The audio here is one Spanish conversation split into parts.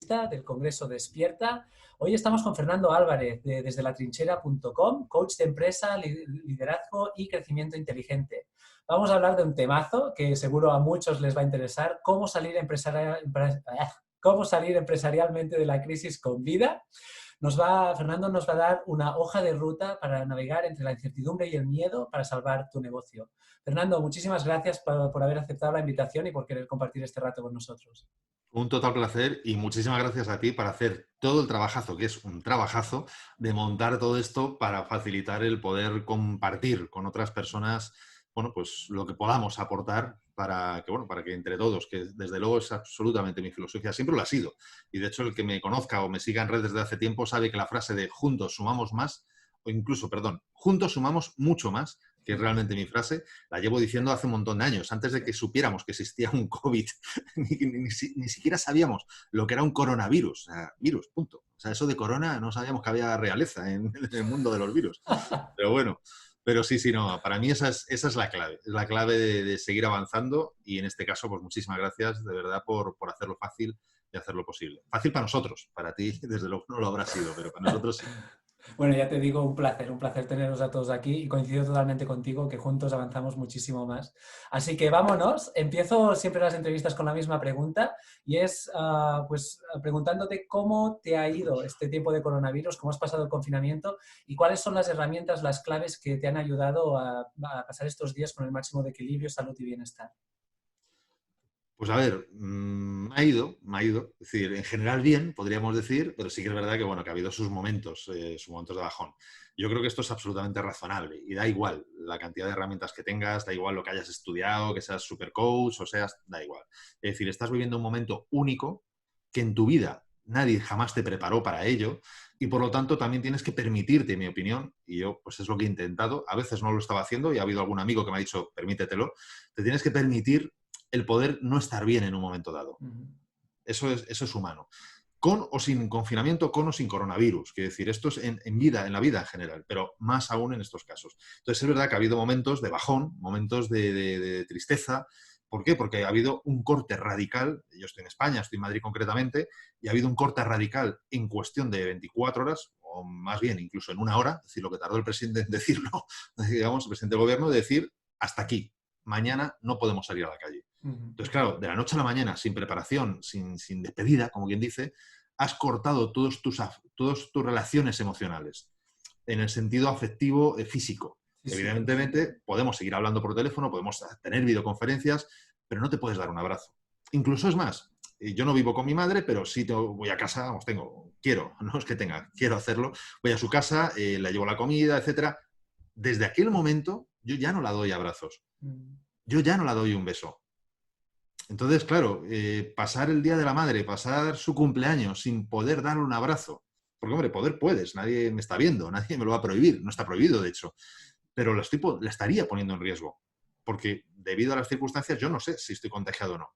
conferencista del Congreso Despierta. Hoy estamos con Fernando Álvarez de desde latrinchera.com, coach de empresa, liderazgo y crecimiento inteligente. Vamos a hablar de un temazo que seguro a muchos les va a interesar: cómo salir empresarialmente de la crisis con vida. Fernando nos va a dar una hoja de ruta para navegar entre la incertidumbre y el miedo para salvar tu negocio. Fernando, muchísimas gracias por haber aceptado la invitación y por querer compartir este rato con nosotros. Un total placer y muchísimas gracias a ti para hacer todo el trabajazo, que es un trabajazo, de montar todo esto para facilitar el poder compartir con otras personas, bueno, pues lo que podamos aportar para que, bueno, para que entre todos, que desde luego es absolutamente mi filosofía, siempre lo ha sido. Y de hecho el que me conozca o me siga en redes desde hace tiempo sabe que la frase de juntos sumamos más, o incluso, perdón, juntos sumamos mucho más, que es realmente mi frase, la llevo diciendo hace un montón de años, antes de que supiéramos que existía un COVID, ni siquiera sabíamos lo que era un coronavirus, o sea, virus, punto. O sea, eso de corona no sabíamos que había realeza en el mundo de los virus. Pero bueno, pero sí, no, para mí esa es la clave de seguir avanzando y en este caso, pues muchísimas gracias de verdad por hacerlo fácil y hacerlo posible. Fácil para nosotros, para ti desde luego no lo habrá sido, pero para nosotros sí. Bueno, ya te digo, un placer teneros a todos aquí y coincido totalmente contigo que juntos avanzamos muchísimo más. Así que vámonos. Empiezo siempre las entrevistas con la misma pregunta y es preguntándote cómo te ha ido este tiempo de coronavirus, cómo has pasado el confinamiento y cuáles son las herramientas, las claves que te han ayudado a pasar estos días con el máximo de equilibrio, salud y bienestar. Pues a ver, me ha ido. Es decir, en general bien, podríamos decir, pero sí que es verdad que, bueno, que ha habido sus momentos de bajón. Yo creo que esto es absolutamente razonable y da igual la cantidad de herramientas que tengas, da igual lo que hayas estudiado, que seas super coach o seas, da igual. Es decir, estás viviendo un momento único que en tu vida nadie jamás te preparó para ello y por lo tanto también tienes que permitirte, en mi opinión, y yo pues es lo que he intentado, a veces no lo estaba haciendo y ha habido algún amigo que me ha dicho, permítetelo, te tienes que permitir el poder no estar bien en un momento dado. Eso es humano. Con o sin confinamiento, con o sin coronavirus. Quiero decir, esto es en la vida en general, pero más aún en estos casos. Entonces, es verdad que ha habido momentos de bajón, momentos de tristeza. ¿Por qué? Porque ha habido un corte radical. Yo estoy en España, estoy en Madrid concretamente, y ha habido un corte radical en cuestión de 24 horas, o más bien incluso en una hora, es decir, lo que tardó el presidente en decirlo, digamos, el presidente del gobierno, de decir hasta aquí. Mañana no podemos salir a la calle. Entonces, claro, de la noche a la mañana, sin preparación, sin despedida, como quien dice, has cortado todas tus relaciones emocionales en el sentido afectivo físico. Sí, sí. Evidentemente, podemos seguir hablando por teléfono, podemos tener videoconferencias, pero no te puedes dar un abrazo. Incluso es más, yo no vivo con mi madre, pero sí voy a casa, vamos, no es que tenga, quiero hacerlo, voy a su casa, le llevo la comida, etcétera. Desde aquel momento, yo ya no la doy abrazos, yo ya no la doy un beso. Entonces, claro, pasar el Día de la Madre, pasar su cumpleaños sin poder darle un abrazo, porque, hombre, poder puedes, nadie me está viendo, nadie me lo va a prohibir, no está prohibido, de hecho, pero la estaría poniendo en riesgo, porque debido a las circunstancias yo no sé si estoy contagiado o no.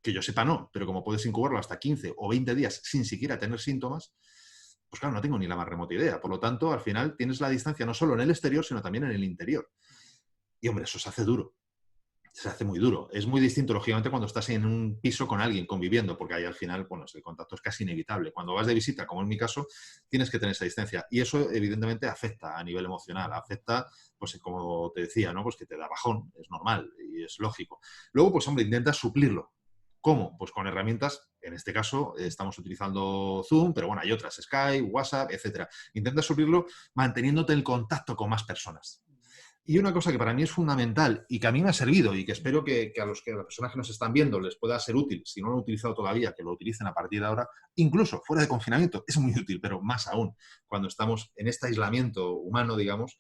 Que yo sepa no, pero como puedes incubarlo hasta 15 o 20 días sin siquiera tener síntomas, pues claro, no tengo ni la más remota idea. Por lo tanto, al final tienes la distancia no solo en el exterior, sino también en el interior. Y, hombre, eso se hace duro. Se hace muy duro. Es muy distinto, lógicamente, cuando estás en un piso con alguien conviviendo, porque ahí al final, bueno, el contacto es casi inevitable. Cuando vas de visita, como en mi caso, tienes que tener esa distancia. Y eso, evidentemente, afecta a nivel emocional. Afecta, pues como te decía, ¿no? Pues que te da bajón. Es normal y es lógico. Luego, pues, hombre, intentas suplirlo. ¿Cómo? Pues con herramientas, en este caso estamos utilizando Zoom, pero bueno, hay otras, Skype, WhatsApp, etcétera. Intentas suplirlo manteniéndote en contacto con más personas. Y una cosa que para mí es fundamental y que a mí me ha servido y que espero que a las personas que nos están viendo les pueda ser útil, si no lo han utilizado todavía, que lo utilicen a partir de ahora, incluso fuera de confinamiento, es muy útil, pero más aún cuando estamos en este aislamiento humano, digamos,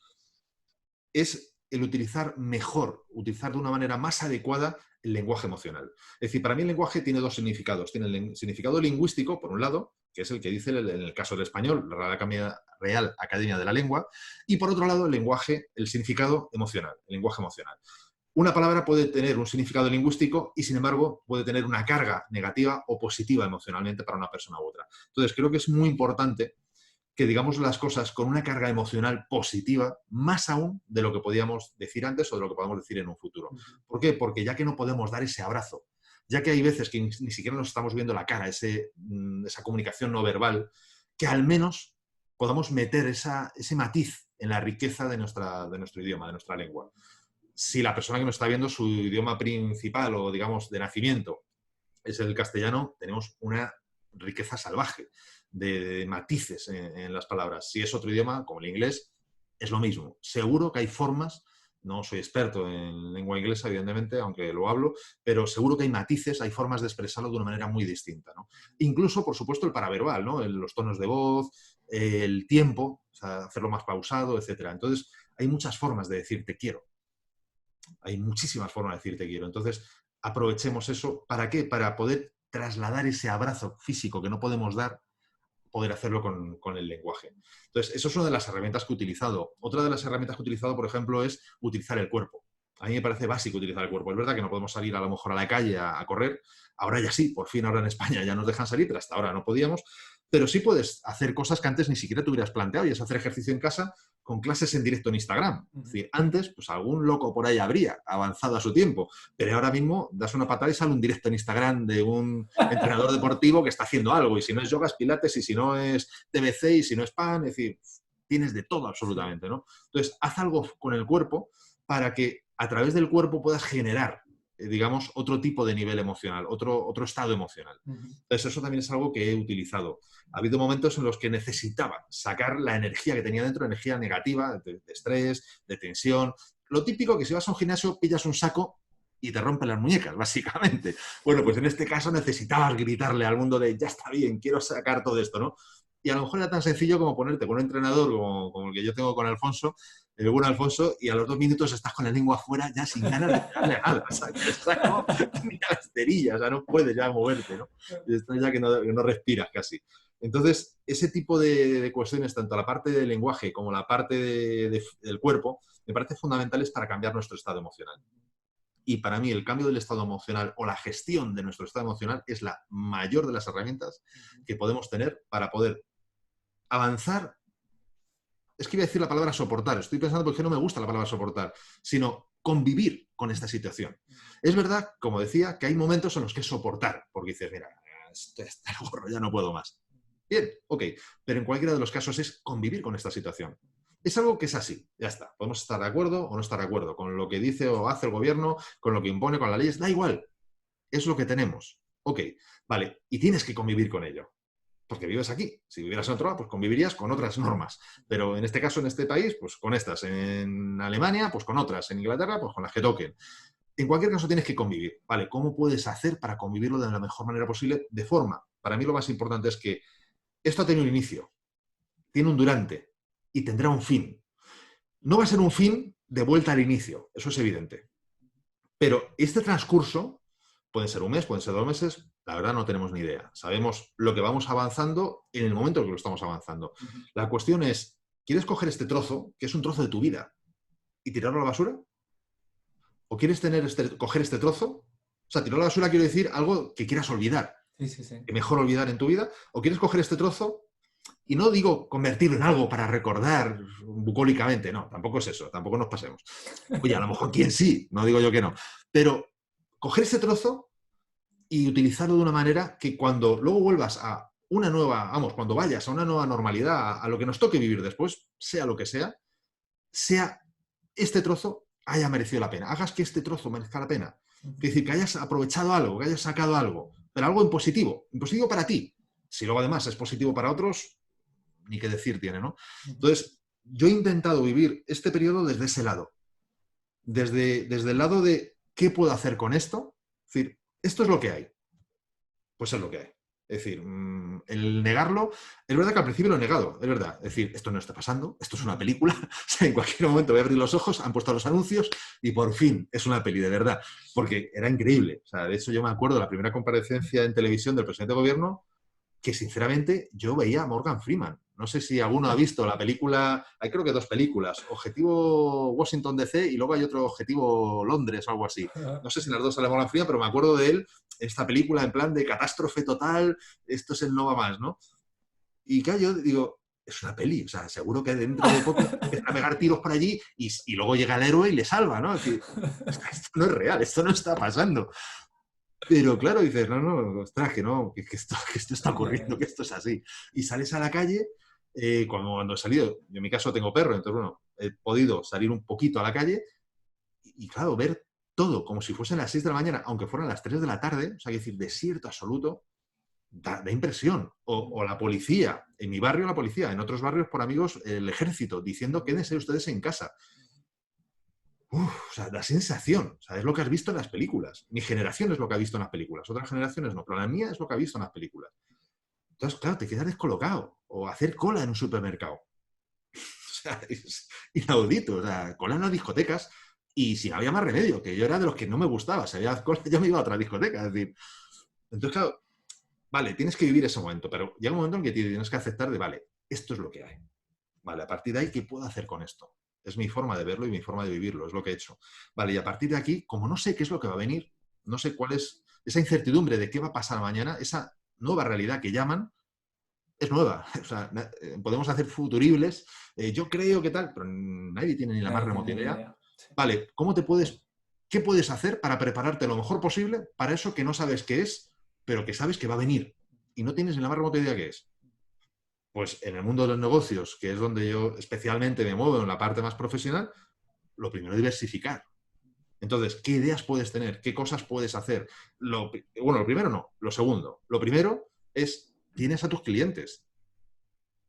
es el utilizar de una manera más adecuada el lenguaje emocional. Es decir, para mí el lenguaje tiene dos significados. Tiene el significado lingüístico, por un lado, que es el que dice en el caso del español, la Real Academia de la Lengua, y por otro lado, el significado emocional, el lenguaje emocional. Una palabra puede tener un significado lingüístico y, sin embargo, puede tener una carga negativa o positiva emocionalmente para una persona u otra. Entonces, creo que es muy importante que digamos las cosas con una carga emocional positiva, más aún de lo que podíamos decir antes o de lo que podemos decir en un futuro. ¿Por qué? Porque ya que no podemos dar ese abrazo, ya que hay veces que ni siquiera nos estamos viendo la cara, esa comunicación no verbal, que al menos podamos meter ese matiz en la riqueza de nuestro idioma, de nuestra lengua. Si la persona que nos está viendo, su idioma principal o, digamos, de nacimiento es el castellano, tenemos una riqueza salvaje de matices en las palabras. Si es otro idioma, como el inglés, es lo mismo. Seguro que hay formas, no soy experto en lengua inglesa, evidentemente, aunque lo hablo, pero seguro que hay matices, hay formas de expresarlo de una manera muy distinta, ¿no? Incluso, por supuesto, el paraverbal, ¿no? Los tonos de voz, el tiempo, o sea, hacerlo más pausado, etcétera. Entonces, hay muchas formas de decir te quiero. Hay muchísimas formas de decir te quiero. Entonces, aprovechemos eso. ¿Para qué? Para poder trasladar ese abrazo físico que no podemos dar, poder hacerlo con el lenguaje. Entonces, eso es una de las herramientas que he utilizado. Otra de las herramientas que he utilizado, por ejemplo, es utilizar el cuerpo. A mí me parece básico utilizar el cuerpo. Es verdad que no podemos salir a lo mejor a la calle a correr. Ahora ya sí, por fin ahora en España ya nos dejan salir, pero hasta ahora no podíamos. Pero sí puedes hacer cosas que antes ni siquiera te hubieras planteado, y es hacer ejercicio en casa con clases en directo en Instagram. Es decir, antes, pues algún loco por ahí habría avanzado a su tiempo, pero ahora mismo das una patada y sale un directo en Instagram de un entrenador deportivo que está haciendo algo, y si no es yoga es pilates, y si no es TBC, y si no es pan, es decir, tienes de todo absolutamente, ¿no? Entonces, haz algo con el cuerpo para que a través del cuerpo puedas generar, digamos, otro tipo de nivel emocional, otro estado emocional. Entonces, eso también es algo que he utilizado. Ha habido momentos en los que necesitaba sacar la energía que tenía dentro, energía negativa, de estrés, de tensión. Lo típico que si vas a un gimnasio, pillas un saco y te rompen las muñecas, básicamente. Bueno, pues en este caso necesitabas gritarle al mundo de ya está bien, quiero sacar todo esto, ¿no? Y a lo mejor era tan sencillo como ponerte con un entrenador como el que yo tengo con Alfonso, el buen Alfonso, y a los 2 minutos estás con la lengua afuera ya sin ganas de darle nada. O sea, que estás como ni a la esterilla, o sea, no puedes ya moverte, ¿no? Estás ya que no respiras casi. Entonces, ese tipo de cuestiones, tanto la parte del lenguaje como la parte del cuerpo, me parece fundamentales para cambiar nuestro estado emocional. Y para mí el cambio del estado emocional o la gestión de nuestro estado emocional es la mayor de las herramientas que podemos tener para poder avanzar. Es que iba a decir la palabra soportar, estoy pensando porque no me gusta la palabra soportar, sino convivir con esta situación. Es verdad, como decía, que hay momentos en los que es soportar, porque dices, mira, esto está el gorro, ya no puedo más. Bien, ok, pero en cualquiera de los casos es convivir con esta situación. Es algo que es así, ya está. Podemos estar de acuerdo o no estar de acuerdo con lo que dice o hace el gobierno, con lo que impone, con las leyes, da igual. Es lo que tenemos. Ok, vale, y tienes que convivir con ello. Porque vives aquí. Si vivieras en otro lado, pues convivirías con otras normas. Pero en este caso, en este país, pues con estas. En Alemania, pues con otras. En Inglaterra, pues con las que toquen. En cualquier caso, tienes que convivir. Vale, ¿cómo puedes hacer para convivirlo de la mejor manera posible? De forma, para mí lo más importante es que esto ha tenido un inicio, tiene un durante y tendrá un fin. No va a ser un fin de vuelta al inicio, eso es evidente. Pero este transcurso puede ser un mes, pueden ser 2 meses, la verdad no tenemos ni idea. Sabemos lo que vamos avanzando en el momento en que lo estamos avanzando. La cuestión es, ¿quieres coger este trozo, que es un trozo de tu vida, y tirarlo a la basura? ¿O quieres coger este trozo? O sea, tirarlo a la basura quiero decir algo que quieras olvidar. Sí. Que mejor olvidar en tu vida. ¿O quieres coger este trozo? Y no digo convertirlo en algo para recordar bucólicamente, no, tampoco es eso, tampoco nos pasemos. Oye, a lo mejor quién sí, no digo yo que no. Pero coger ese trozo y utilizarlo de una manera que cuando luego vuelvas a una nueva, cuando vayas a una nueva normalidad, a lo que nos toque vivir después, sea lo que sea este trozo haya merecido la pena. Hagas que este trozo merezca la pena. Es decir, que hayas aprovechado algo, que hayas sacado algo, pero algo en positivo para ti. Si luego además es positivo para otros, ni qué decir tiene, ¿no? Entonces, yo he intentado vivir este periodo desde ese lado. Desde el lado de ¿qué puedo hacer con esto? Es decir, esto es lo que hay. Pues es lo que hay. Es decir, el negarlo, es verdad que al principio lo he negado, es verdad. Es decir, esto no está pasando, esto es una película, o sea, en cualquier momento voy a abrir los ojos, han puesto los anuncios y por fin es una peli de verdad. Porque era increíble. O sea, de hecho yo me acuerdo de la primera comparecencia en televisión del presidente de gobierno, que sinceramente yo veía a Morgan Freeman. No sé si alguno ha visto la película, hay creo que 2 películas, Objetivo Washington DC y luego hay otro Objetivo Londres o algo así. No sé si en las 2 sale Morgan Freeman, pero me acuerdo de él, esta película en plan de catástrofe total, esto es el no va más, ¿no? Y claro, yo digo, es una peli, o sea, seguro que dentro de poco empiezan a pegar tiros por allí y luego llega el héroe y le salva, ¿no? Es decir, esto no es real, esto no está pasando. Pero claro, dices, no, no, ostras, que no, que esto está ocurriendo, que esto es así. Y sales a la calle, cuando he salido, yo en mi caso tengo perro, entonces bueno, he podido salir un poquito a la calle y claro, ver todo como si fuesen las 6 de la mañana, aunque fueran las 3 de la tarde, o sea, que decir, desierto absoluto, da impresión. O la policía, en mi barrio la policía, en otros barrios por amigos el ejército, diciendo quédense ustedes en casa. Uf, o sea, da sensación. O sea, es lo que has visto en las películas. Mi generación es lo que ha visto en las películas. Otras generaciones no, pero la mía es lo que ha visto en las películas. Entonces, claro, te quedas descolocado. O hacer cola en un supermercado. O sea, es inaudito. O sea, cola en las discotecas. Y si no había más remedio, que yo era de los que no me gustaba. Si había cola, yo me iba a otra discoteca. Es decir, entonces, claro, vale, tienes que vivir ese momento, pero llega un momento en que tienes que aceptar de, vale, esto es lo que hay. Vale, a partir de ahí, ¿qué puedo hacer con esto? Es mi forma de verlo y mi forma de vivirlo, es lo que he hecho. Vale, y a partir de aquí, como no sé qué es lo que va a venir, no sé cuál es esa incertidumbre de qué va a pasar mañana, esa nueva realidad que llaman, es nueva. O sea, podemos hacer futuribles, yo creo que tal, pero nadie tiene ni la más Nadie remota tiene ni idea. idea. Sí. Vale, qué puedes hacer para prepararte lo mejor posible para eso que no sabes qué es, pero que sabes que va a venir y no tienes ni la más remota idea qué es? Pues en el mundo de los negocios, que es donde yo especialmente me muevo en la parte más profesional, lo primero es diversificar. Entonces, ¿qué ideas puedes tener? ¿Qué cosas puedes hacer? Bueno, lo primero no. Lo segundo. Lo primero es, tienes a tus clientes.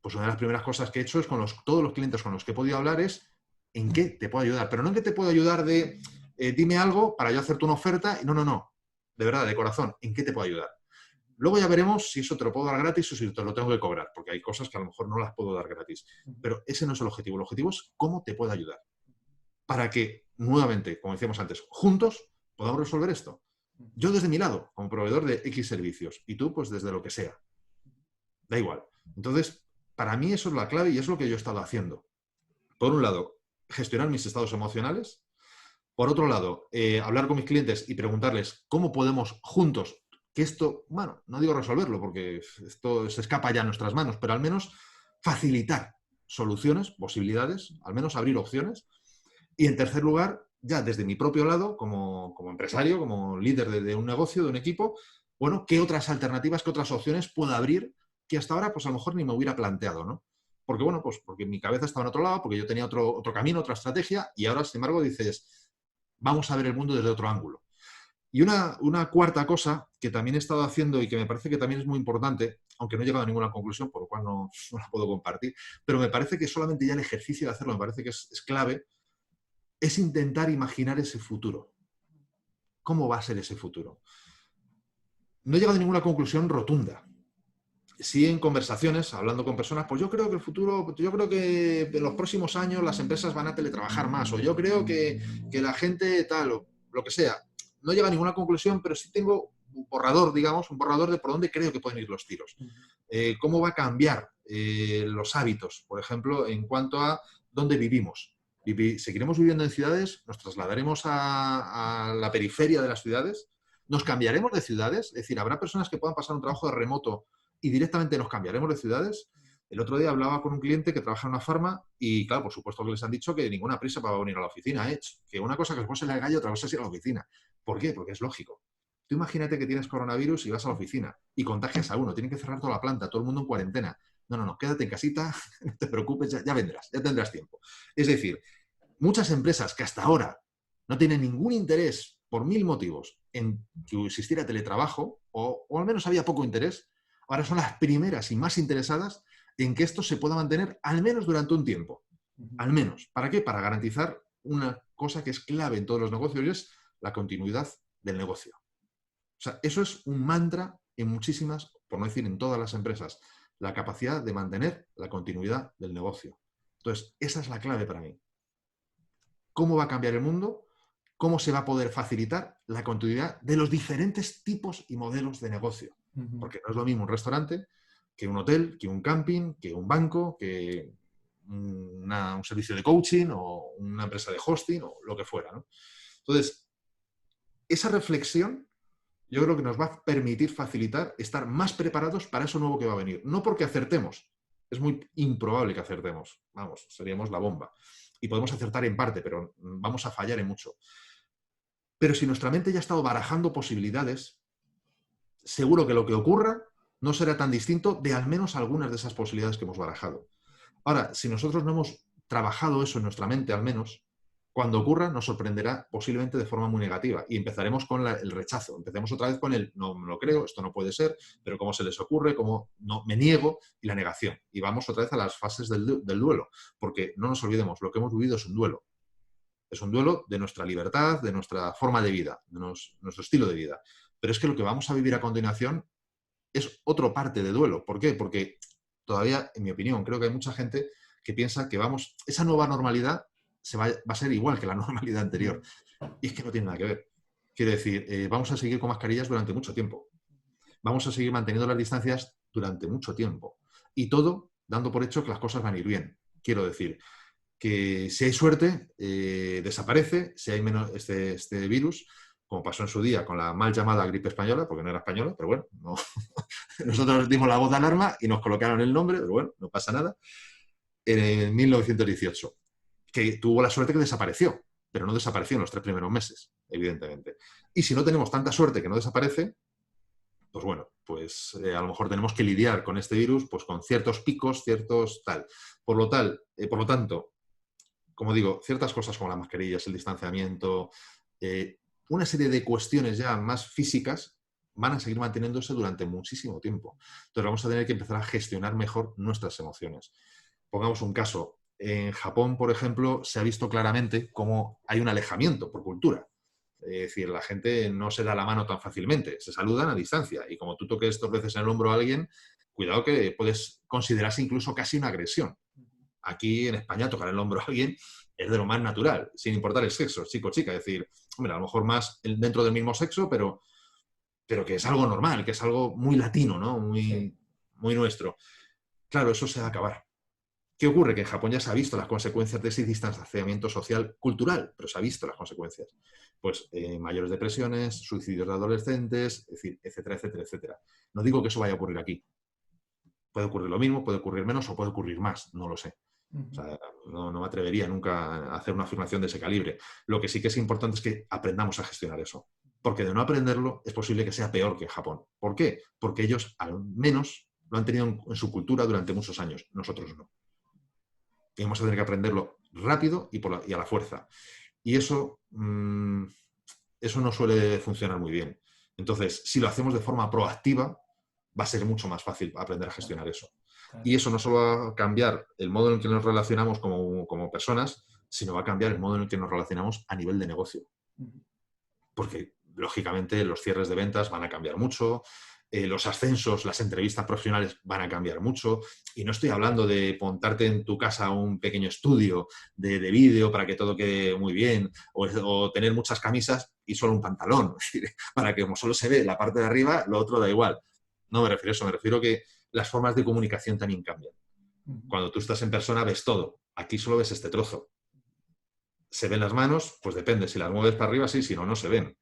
Pues una de las primeras cosas que he hecho es todos los clientes con los que he podido hablar es en qué te puedo ayudar. Pero no en qué te puedo ayudar de dime algo para yo hacerte una oferta. No, no, no. De verdad, de corazón, ¿en qué te puedo ayudar? Luego ya veremos si eso te lo puedo dar gratis o si te lo tengo que cobrar, porque hay cosas que a lo mejor no las puedo dar gratis. Pero ese no es el objetivo. El objetivo es cómo te puedo ayudar. Para que, nuevamente, como decíamos antes, juntos podamos resolver esto. Yo desde mi lado, como proveedor de X servicios, y tú, pues desde lo que sea. Da igual. Entonces, para mí eso es la clave y es lo que yo he estado haciendo. Por un lado, gestionar mis estados emocionales. Por otro lado, hablar con mis clientes y preguntarles cómo podemos juntos, que esto, bueno, no digo resolverlo porque esto se escapa ya a nuestras manos, pero al menos facilitar soluciones, posibilidades, al menos abrir opciones. Y en tercer lugar, ya desde mi propio lado, como empresario, como líder de un negocio, de un equipo, bueno, ¿qué otras alternativas, qué otras opciones puedo abrir que hasta ahora, pues a lo mejor ni me hubiera planteado, ¿no? Porque, bueno, pues porque mi cabeza estaba en otro lado, porque yo tenía otro camino, otra estrategia, y ahora, sin embargo, dices, vamos a ver el mundo desde otro ángulo. Y una cuarta cosa que también he estado haciendo y que me parece que también es muy importante, aunque no he llegado a ninguna conclusión, por lo cual no la puedo compartir, pero me parece que solamente ya el ejercicio de hacerlo me parece que es clave, es intentar imaginar ese futuro. ¿Cómo va a ser ese futuro? No he llegado a ninguna conclusión rotunda. Sí, en conversaciones, hablando con personas, pues yo creo que el futuro, yo creo que en los próximos años las empresas van a teletrabajar más, o yo creo que la gente tal, o lo que sea. No llega a ninguna conclusión, pero sí tengo un borrador, digamos, un borrador de por dónde creo que pueden ir los tiros. ¿Cómo va a cambiar los hábitos, por ejemplo, en cuanto a dónde vivimos? ¿Seguiremos viviendo en ciudades? ¿Nos trasladaremos a la periferia de las ciudades? ¿Nos cambiaremos de ciudades? Es decir, ¿habrá personas que puedan pasar un trabajo de remoto y directamente nos cambiaremos de ciudades? El otro día hablaba con un cliente que trabaja en una farma y, claro, por supuesto que les han dicho que ninguna prisa para venir a la oficina, ¿eh? Que una cosa que se pone en el gallo, otra cosa es ir a la oficina. ¿Por qué? Porque es lógico. Tú imagínate que tienes coronavirus y vas a la oficina y contagias a uno, tienen que cerrar toda la planta, todo el mundo en cuarentena. No, no, no, quédate en casita, no te preocupes, ya vendrás, ya tendrás tiempo. Es decir, muchas empresas que hasta ahora no tienen ningún interés, por mil motivos, en que existiera teletrabajo, o al menos había poco interés, ahora son las primeras y más interesadas en que esto se pueda mantener al menos durante un tiempo. Al menos. ¿Para qué? Para garantizar una cosa que es clave en todos los negocios y es la continuidad del negocio. O sea, eso es un mantra en muchísimas, por no decir en todas las empresas, la capacidad de mantener la continuidad del negocio. Entonces, esa es la clave para mí. ¿Cómo va a cambiar el mundo? ¿Cómo se va a poder facilitar la continuidad de los diferentes tipos y modelos de negocio? Porque no es lo mismo un restaurante que un hotel, que un camping, que un banco, que un servicio de coaching o una empresa de hosting o lo que fuera, ¿no? Entonces, esa reflexión yo creo que nos va a permitir facilitar estar más preparados para eso nuevo que va a venir. No porque acertemos, es muy improbable que acertemos, vamos, seríamos la bomba. Y podemos acertar en parte, pero vamos a fallar en mucho. Pero si nuestra mente ya ha estado barajando posibilidades, seguro que lo que ocurra no será tan distinto de al menos algunas de esas posibilidades que hemos barajado. Ahora, si nosotros no hemos trabajado eso en nuestra mente, al menos, cuando ocurra nos sorprenderá posiblemente de forma muy negativa y empezaremos con el rechazo. Empecemos otra vez con el no me lo creo, esto no puede ser, pero cómo se les ocurre, cómo no me niego y la negación. Y vamos otra vez a las fases del duelo, porque no nos olvidemos, lo que hemos vivido es un duelo. Es un duelo de nuestra libertad, de nuestra forma de vida, de nuestro estilo de vida. Pero es que lo que vamos a vivir a continuación es otra parte de duelo. ¿Por qué? Porque todavía, en mi opinión, creo que hay mucha gente que piensa que esa nueva normalidad va a ser igual que la normalidad anterior. Y es que no tiene nada que ver. Quiero decir, vamos a seguir con mascarillas durante mucho tiempo. Vamos a seguir manteniendo las distancias durante mucho tiempo. Y todo dando por hecho que las cosas van a ir bien. Quiero decir, que si hay suerte, desaparece, si hay menos este virus, como pasó en su día con la mal llamada gripe española, porque no era española, pero bueno, no. Nosotros dimos la voz de alarma y nos colocaron el nombre, pero bueno, no pasa nada, en 1918, que tuvo la suerte que desapareció, pero no desapareció en los 3 primeros meses, evidentemente. Y si no tenemos tanta suerte que no desaparece, pues bueno, pues a lo mejor tenemos que lidiar con este virus pues con ciertos picos, ciertos tal. Por lo tanto, como digo, ciertas cosas como las mascarillas, el distanciamiento, una serie de cuestiones ya más físicas van a seguir manteniéndose durante muchísimo tiempo. Entonces vamos a tener que empezar a gestionar mejor nuestras emociones. Pongamos un caso. En Japón, por ejemplo, se ha visto claramente cómo hay un alejamiento por cultura. Es decir, la gente no se da la mano tan fácilmente, se saludan a distancia. Y como tú toques 2 veces en el hombro a alguien, cuidado que puedes considerarse incluso casi una agresión. Aquí en España tocar el hombro a alguien es de lo más natural, sin importar el sexo, chico o chica. Es decir, hombre, a lo mejor más dentro del mismo sexo, pero que es algo normal, que es algo muy latino, ¿no? Muy nuestro. Claro, eso se va a acabar. ¿Qué ocurre? Que en Japón ya se ha visto las consecuencias de ese distanciamiento social cultural, pero se ha visto las consecuencias. Pues mayores depresiones, suicidios de adolescentes, es decir, etcétera, etcétera, etcétera. No digo que eso vaya a ocurrir aquí. Puede ocurrir lo mismo, puede ocurrir menos o puede ocurrir más, no lo sé. O sea, no me atrevería nunca a hacer una afirmación de ese calibre. Lo que sí que es importante es que aprendamos a gestionar eso. Porque de no aprenderlo es posible que sea peor que en Japón. ¿Por qué? Porque ellos al menos lo han tenido en su cultura durante muchos años. Nosotros no. Y vamos a tener que aprenderlo rápido y a la fuerza. Y eso no suele funcionar muy bien. Entonces, si lo hacemos de forma proactiva, va a ser mucho más fácil aprender a gestionar eso. Y eso no solo va a cambiar el modo en el que nos relacionamos como personas, sino va a cambiar el modo en el que nos relacionamos a nivel de negocio. Porque, lógicamente, los cierres de ventas van a cambiar mucho, los ascensos, las entrevistas profesionales van a cambiar mucho. Y no estoy hablando de montarte en tu casa un pequeño estudio de vídeo para que todo quede muy bien, o tener muchas camisas y solo un pantalón, para que como solo se ve la parte de arriba, lo otro da igual. No me refiero a eso, me refiero a que las formas de comunicación también cambian. Cuando tú estás en persona ves todo, aquí solo ves este trozo. ¿Se ven las manos? Pues depende, si las mueves para arriba sí, si no, no se ven.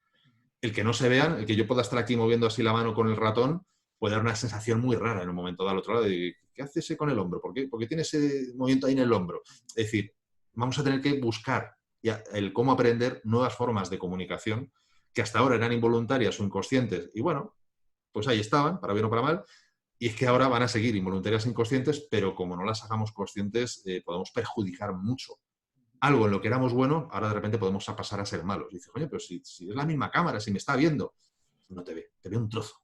El que no se vean, el que yo pueda estar aquí moviendo así la mano con el ratón, puede dar una sensación muy rara en un momento dado al otro lado. De, ¿qué hace ese con el hombro? ¿Por qué tiene ese movimiento ahí en el hombro? Es decir, vamos a tener que buscar el cómo aprender nuevas formas de comunicación que hasta ahora eran involuntarias o inconscientes. Y bueno, pues ahí estaban, para bien o para mal. Y es que ahora van a seguir involuntarias e inconscientes, pero como no las hagamos conscientes, podemos perjudicar mucho algo en lo que éramos buenos, ahora de repente podemos pasar a ser malos. Y dices, oye, pero si es la misma cámara, si me está viendo, no te ve un trozo.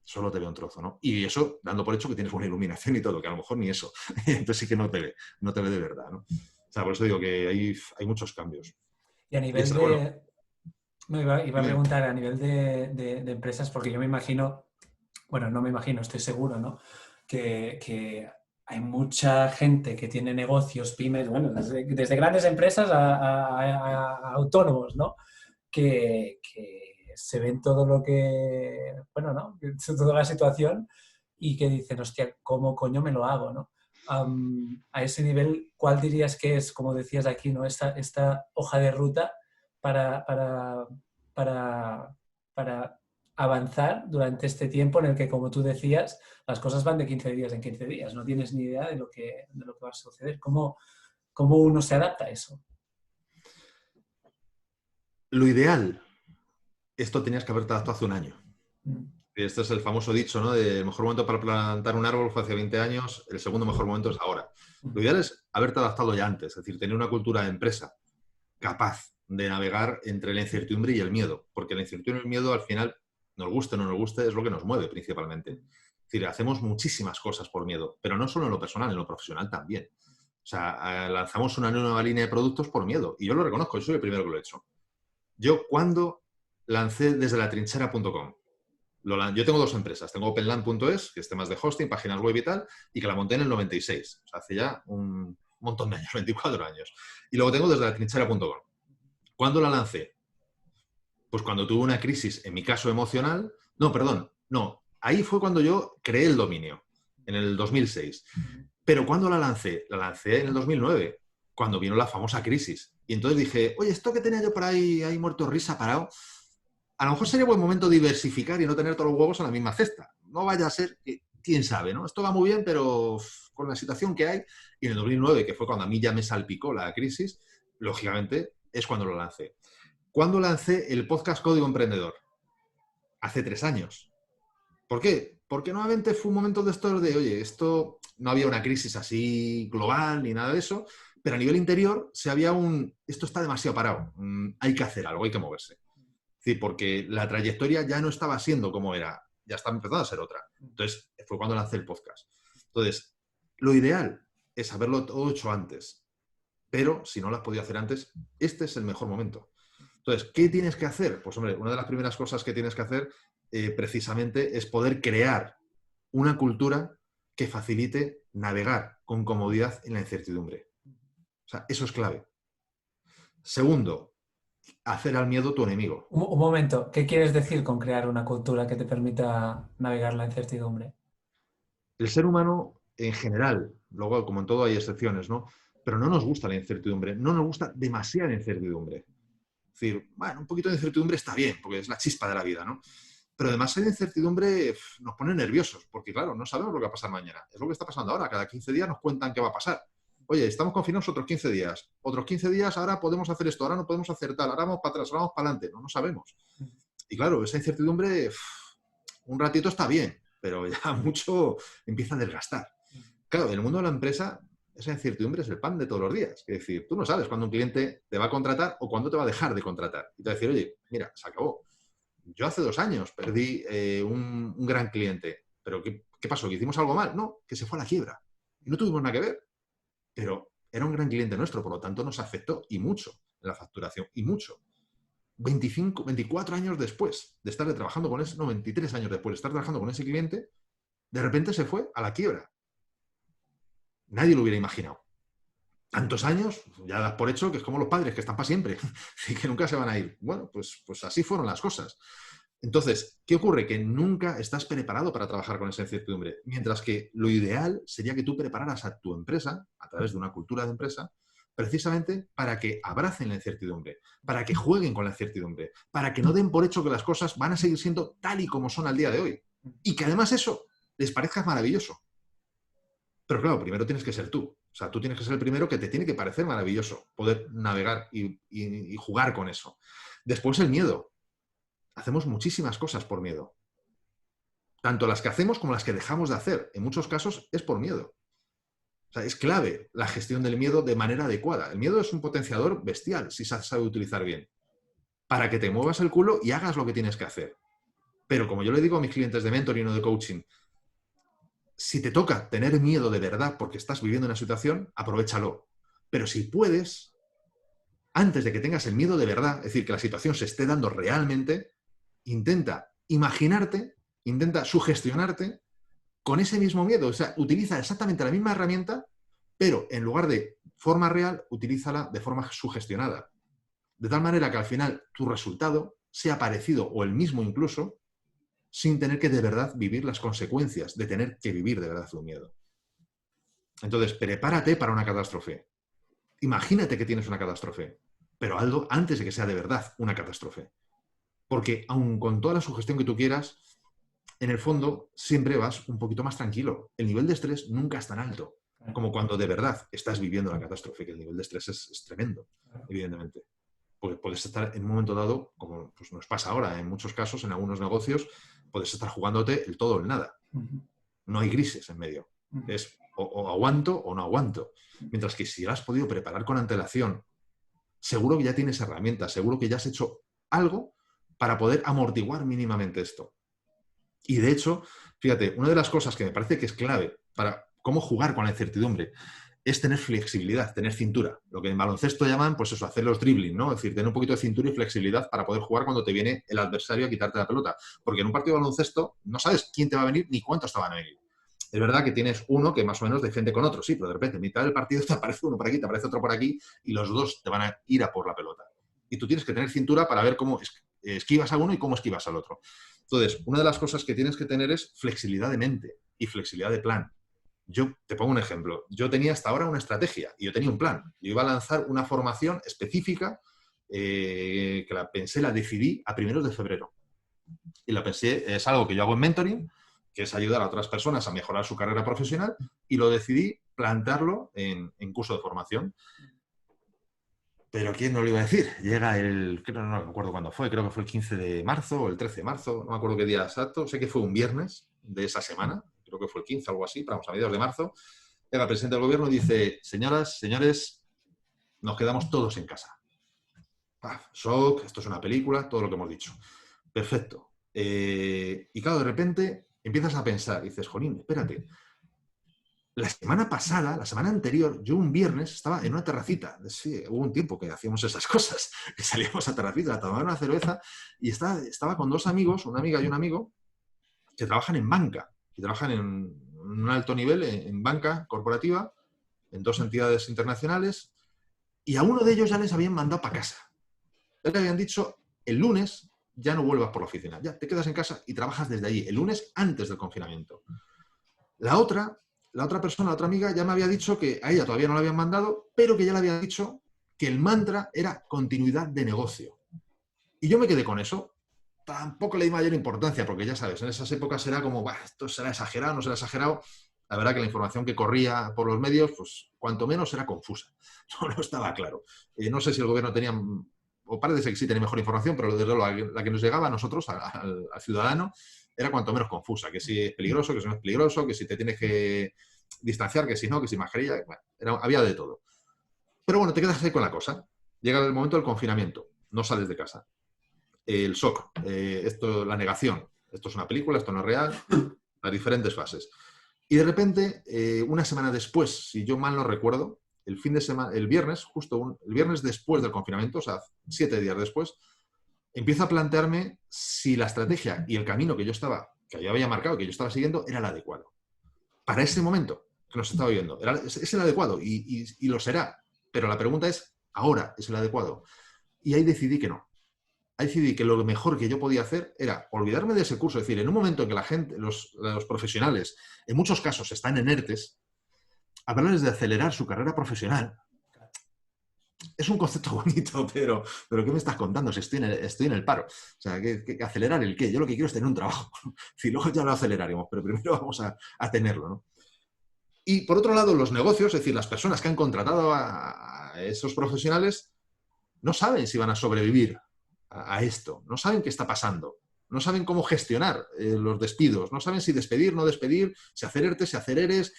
Solo te ve un trozo, ¿no? Y eso dando por hecho que tienes buena iluminación y todo, que a lo mejor ni eso. Entonces sí que no te ve de verdad, ¿no? O sea, por eso digo que hay muchos cambios. Y a nivel de... Bueno, no, iba a preguntar a nivel de empresas, porque yo me imagino, bueno, no me imagino, estoy seguro, ¿no? Que hay mucha gente que tiene negocios, pymes, bueno, desde grandes empresas a autónomos, ¿no? Que se ven todo lo que, bueno, ¿no? Toda la situación y que dicen, hostia, ¿cómo coño me lo hago, no? A ese nivel, ¿cuál dirías que es, como decías aquí, ¿no? Esta hoja de ruta para avanzar durante este tiempo en el que, como tú decías, las cosas van de 15 días en 15 días, no tienes ni idea de lo que va a suceder. ¿Cómo uno se adapta a eso? Lo ideal, esto tenías que haberte adaptado hace un año. Este es el famoso dicho, ¿no? De el mejor momento para plantar un árbol fue hace 20 años, el segundo mejor momento es ahora. Lo ideal es haberte adaptado ya antes, es decir, tener una cultura de empresa capaz de navegar entre la incertidumbre y el miedo, porque la incertidumbre y el miedo al final, nos guste o no nos guste, es lo que nos mueve principalmente. Es decir, hacemos muchísimas cosas por miedo, pero no solo en lo personal, en lo profesional también. O sea, lanzamos una nueva línea de productos por miedo, y yo lo reconozco, yo soy el primero que lo he hecho. Yo cuando lancé desde latrinchera.com, yo tengo dos empresas. Tengo openland.es, que es temas de hosting, páginas web y tal, y que la monté en el 96. O sea, hace ya un montón de años, 24 años. Y luego tengo desde latrinchera.com. ¿Cuándo la lancé? Pues cuando tuve una crisis, en mi caso emocional. No, perdón, no. Ahí fue cuando yo creé el dominio, en el 2006. Pero ¿cuándo la lancé? La lancé en el 2009, cuando vino la famosa crisis. Y entonces dije, oye, esto que tenía yo por ahí muerto risa parado, a lo mejor sería buen momento diversificar y no tener todos los huevos en la misma cesta. No vaya a ser que, quién sabe, ¿no? Esto va muy bien, pero con la situación que hay, y en el 2009, que fue cuando a mí ya me salpicó la crisis, lógicamente es cuando lo lancé. ¿Cuándo lancé el podcast Código Emprendedor? Hace 3 años. ¿Por qué? Porque nuevamente fue un momento de estos de, oye, esto no había una crisis así global ni nada de eso, pero a nivel interior se había esto está demasiado parado, hay que hacer algo, hay que moverse. Sí, porque la trayectoria ya no estaba siendo como era, ya estaba empezando a ser otra. Entonces, fue cuando lancé el podcast. Entonces, lo ideal es haberlo todo hecho antes, pero si no lo has podido hacer antes, este es el mejor momento. Entonces, ¿qué tienes que hacer? Pues, hombre, una de las primeras cosas que tienes que hacer precisamente es poder crear una cultura que facilite navegar con comodidad en la incertidumbre. O sea, eso es clave. Segundo, hacer al miedo tu enemigo. Un momento, ¿qué quieres decir con crear una cultura que te permita navegar la incertidumbre? El ser humano en general, luego como en todo hay excepciones, ¿no? Pero no nos gusta la incertidumbre, no nos gusta demasiada incertidumbre. Es decir, bueno, un poquito de incertidumbre está bien, porque es la chispa de la vida, ¿no? Pero demasiada incertidumbre nos pone nerviosos, porque claro, no sabemos lo que va a pasar mañana. Es lo que está pasando ahora, cada 15 días nos cuentan qué va a pasar. Oye, estamos confinados otros 15 días. Otros 15 días, ahora podemos hacer esto, ahora no podemos hacer tal, ahora vamos para atrás, ahora vamos para adelante. No sabemos. Y claro, esa incertidumbre, un ratito está bien, pero ya mucho empieza a desgastar. Claro, en el mundo de la empresa, esa incertidumbre es el pan de todos los días. Es decir, tú no sabes cuándo un cliente te va a contratar o cuándo te va a dejar de contratar. Y te va a decir, oye, mira, se acabó. Yo hace 2 años perdí un gran cliente. ¿Pero qué pasó? ¿Que hicimos algo mal? No, que se fue a la quiebra. Y no tuvimos nada que ver. Pero era un gran cliente nuestro, por lo tanto nos afectó y mucho en la facturación. Y mucho. 25, 24 años después de estar trabajando con ese, no, 23 años después de estar trabajando con ese cliente, de repente se fue a la quiebra. Nadie lo hubiera imaginado. Tantos años, ya das por hecho que es como los padres, que están para siempre y que nunca se van a ir. Bueno, pues así fueron las cosas. Entonces, ¿qué ocurre? Que nunca estás preparado para trabajar con esa incertidumbre. Mientras que lo ideal sería que tú prepararas a tu empresa, a través de una cultura de empresa, precisamente para que abracen la incertidumbre, para que jueguen con la incertidumbre, para que no den por hecho que las cosas van a seguir siendo tal y como son al día de hoy. Y que además eso les parezca maravilloso. Pero claro, primero tienes que ser tú. O sea, tú tienes que ser el primero que te tiene que parecer maravilloso poder navegar y jugar con eso. Después el miedo. Hacemos muchísimas cosas por miedo. Tanto las que hacemos como las que dejamos de hacer. En muchos casos es por miedo. O sea, es clave la gestión del miedo de manera adecuada. El miedo es un potenciador bestial si se sabe utilizar bien. Para que te muevas el culo y hagas lo que tienes que hacer. Pero como yo le digo a mis clientes de mentoring o de coaching, si te toca tener miedo de verdad porque estás viviendo una situación, aprovéchalo. Pero si puedes, antes de que tengas el miedo de verdad, es decir, que la situación se esté dando realmente, intenta imaginarte, intenta sugestionarte con ese mismo miedo. O sea, utiliza exactamente la misma herramienta, pero en lugar de forma real, utilízala de forma sugestionada. De tal manera que al final tu resultado sea parecido o el mismo incluso, sin tener que de verdad vivir las consecuencias de tener que vivir de verdad un miedo. Entonces, prepárate para una catástrofe. Imagínate que tienes una catástrofe, pero hazlo antes de que sea de verdad una catástrofe. Porque aun con toda la sugestión que tú quieras, en el fondo siempre vas un poquito más tranquilo. El nivel de estrés nunca es tan alto como cuando de verdad estás viviendo la catástrofe, que el nivel de estrés es tremendo, evidentemente. Porque puedes estar en un momento dado, como pues nos pasa ahora en muchos casos, en algunos negocios, puedes estar jugándote el todo o el nada. No hay grises en medio. Es o aguanto o no aguanto. Mientras que si lo has podido preparar con antelación, seguro que ya tienes herramientas, seguro que ya has hecho algo para poder amortiguar mínimamente esto. Y de hecho, fíjate, una de las cosas que me parece que es clave para cómo jugar con la incertidumbre es tener flexibilidad, tener cintura. Lo que en baloncesto llaman, pues eso, hacer los dribbling, ¿no? Es decir, tener un poquito de cintura y flexibilidad para poder jugar cuando te viene el adversario a quitarte la pelota. Porque en un partido de baloncesto no sabes quién te va a venir ni cuántos te van a venir. Es verdad que tienes uno que más o menos defiende con otro, sí, pero de repente en mitad del partido te aparece uno por aquí, te aparece otro por aquí y los dos te van a ir a por la pelota. Y tú tienes que tener cintura para ver cómo esquivas a uno y cómo esquivas al otro. Entonces, una de las cosas que tienes que tener es flexibilidad de mente y flexibilidad de plan. Yo te pongo un ejemplo. Yo tenía hasta ahora una estrategia y yo tenía un plan. Yo iba a lanzar una formación específica que la pensé, la decidí a primeros de febrero. Y la pensé, es algo que yo hago en mentoring, que es ayudar a otras personas a mejorar su carrera profesional, y lo decidí plantearlo en curso de formación. Pero ¿quién no lo iba a decir? Llega no me acuerdo cuándo fue, creo que fue el 15 de marzo o el 13 de marzo, no me acuerdo qué día exacto, sé que fue un viernes de esa semana, creo que fue el 15 o algo así, pero vamos, a mediados de marzo, llega el presidente del gobierno y dice, señoras, señores, nos quedamos todos en casa. Shock, esto es una película, todo lo que hemos dicho. Perfecto. Y claro, de repente empiezas a pensar, y dices, jolín, espérate, la semana pasada, la semana anterior, yo un viernes estaba en una terracita. Sí, hubo un tiempo que hacíamos esas cosas, que salíamos a terracita a tomar una cerveza y estaba con dos amigos, una amiga y un amigo, que trabajan en banca, y trabajan en un alto nivel en banca corporativa, en dos entidades internacionales, y a uno de ellos ya les habían mandado para casa. Ya le habían dicho, el lunes ya no vuelvas por la oficina, ya te quedas en casa y trabajas desde allí, el lunes antes del confinamiento. La otra persona, la otra amiga, ya me había dicho que a ella todavía no la habían mandado, pero que ya le había dicho que el mantra era continuidad de negocio. Y yo me quedé con eso. Tampoco le di mayor importancia, porque ya sabes, en esas épocas era como, esto será exagerado, no será exagerado. La verdad que la información que corría por los medios, pues cuanto menos era confusa. No estaba claro. No sé si el gobierno tenía, o parece que sí tenía mejor información, pero desde luego la que nos llegaba a nosotros, al ciudadano, era cuanto menos confusa, que si es peligroso, que si no es peligroso, que si te tienes que distanciar, que si no, que si mascarilla, había de todo. Pero bueno, te quedas ahí con la cosa. Llega el momento del confinamiento, no sales de casa. El shock, la negación, esto es una película, esto no es real, las diferentes fases. Y de repente, una semana después, si yo mal no recuerdo, el viernes, el viernes después del confinamiento, o sea, 7 días después, empiezo a plantearme si la estrategia y el camino que yo había marcado, que yo estaba siguiendo, era el adecuado. Para ese momento que nos estaba viviendo, es el adecuado y lo será. Pero la pregunta es, ¿ahora es el adecuado? Y ahí decidí que no. Ahí decidí que lo mejor que yo podía hacer era olvidarme de ese curso. Es decir, en un momento en que la gente, los profesionales, en muchos casos están en ERTES, hablarles de acelerar su carrera profesional es un concepto bonito, pero ¿qué me estás contando si estoy en el paro? O sea, ¿que acelerar el qué? Yo lo que quiero es tener un trabajo. Si luego ya lo aceleraremos, pero primero vamos a tenerlo, ¿no? Y por otro lado, los negocios, es decir, las personas que han contratado a esos profesionales, no saben si van a sobrevivir a esto, no saben qué está pasando, no saben cómo gestionar los despidos, no saben si despedir, no despedir, si hacer ERTE, si hacer ERES,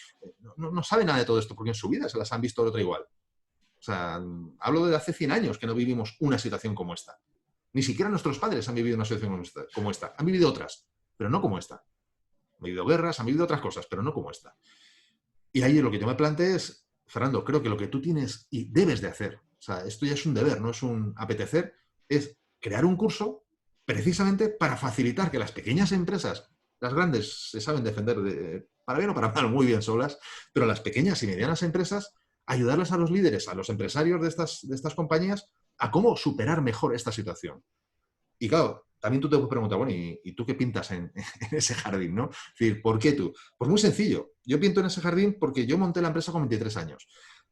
no saben nada de todo esto porque en su vida se las han visto de otra igual. O sea, hablo de hace 100 años que no vivimos una situación como esta. Ni siquiera nuestros padres han vivido una situación como esta. Han vivido otras, pero no como esta. Han vivido guerras, han vivido otras cosas, pero no como esta. Y ahí lo que yo me planteé es, Fernando, creo que lo que tú tienes y debes de hacer, o sea, esto ya es un deber, no es un apetecer, es crear un curso precisamente para facilitar que las pequeñas empresas, las grandes se saben defender para bien o para mal muy bien solas, pero las pequeñas y medianas empresas, ayudarles a los líderes, a los empresarios de estas compañías a cómo superar mejor esta situación. Y claro, también tú te puedes preguntar, bueno, ¿y tú qué pintas en ese jardín, no? Es decir, ¿por qué tú? Pues muy sencillo. Yo pinto en ese jardín porque yo monté la empresa con 23 años.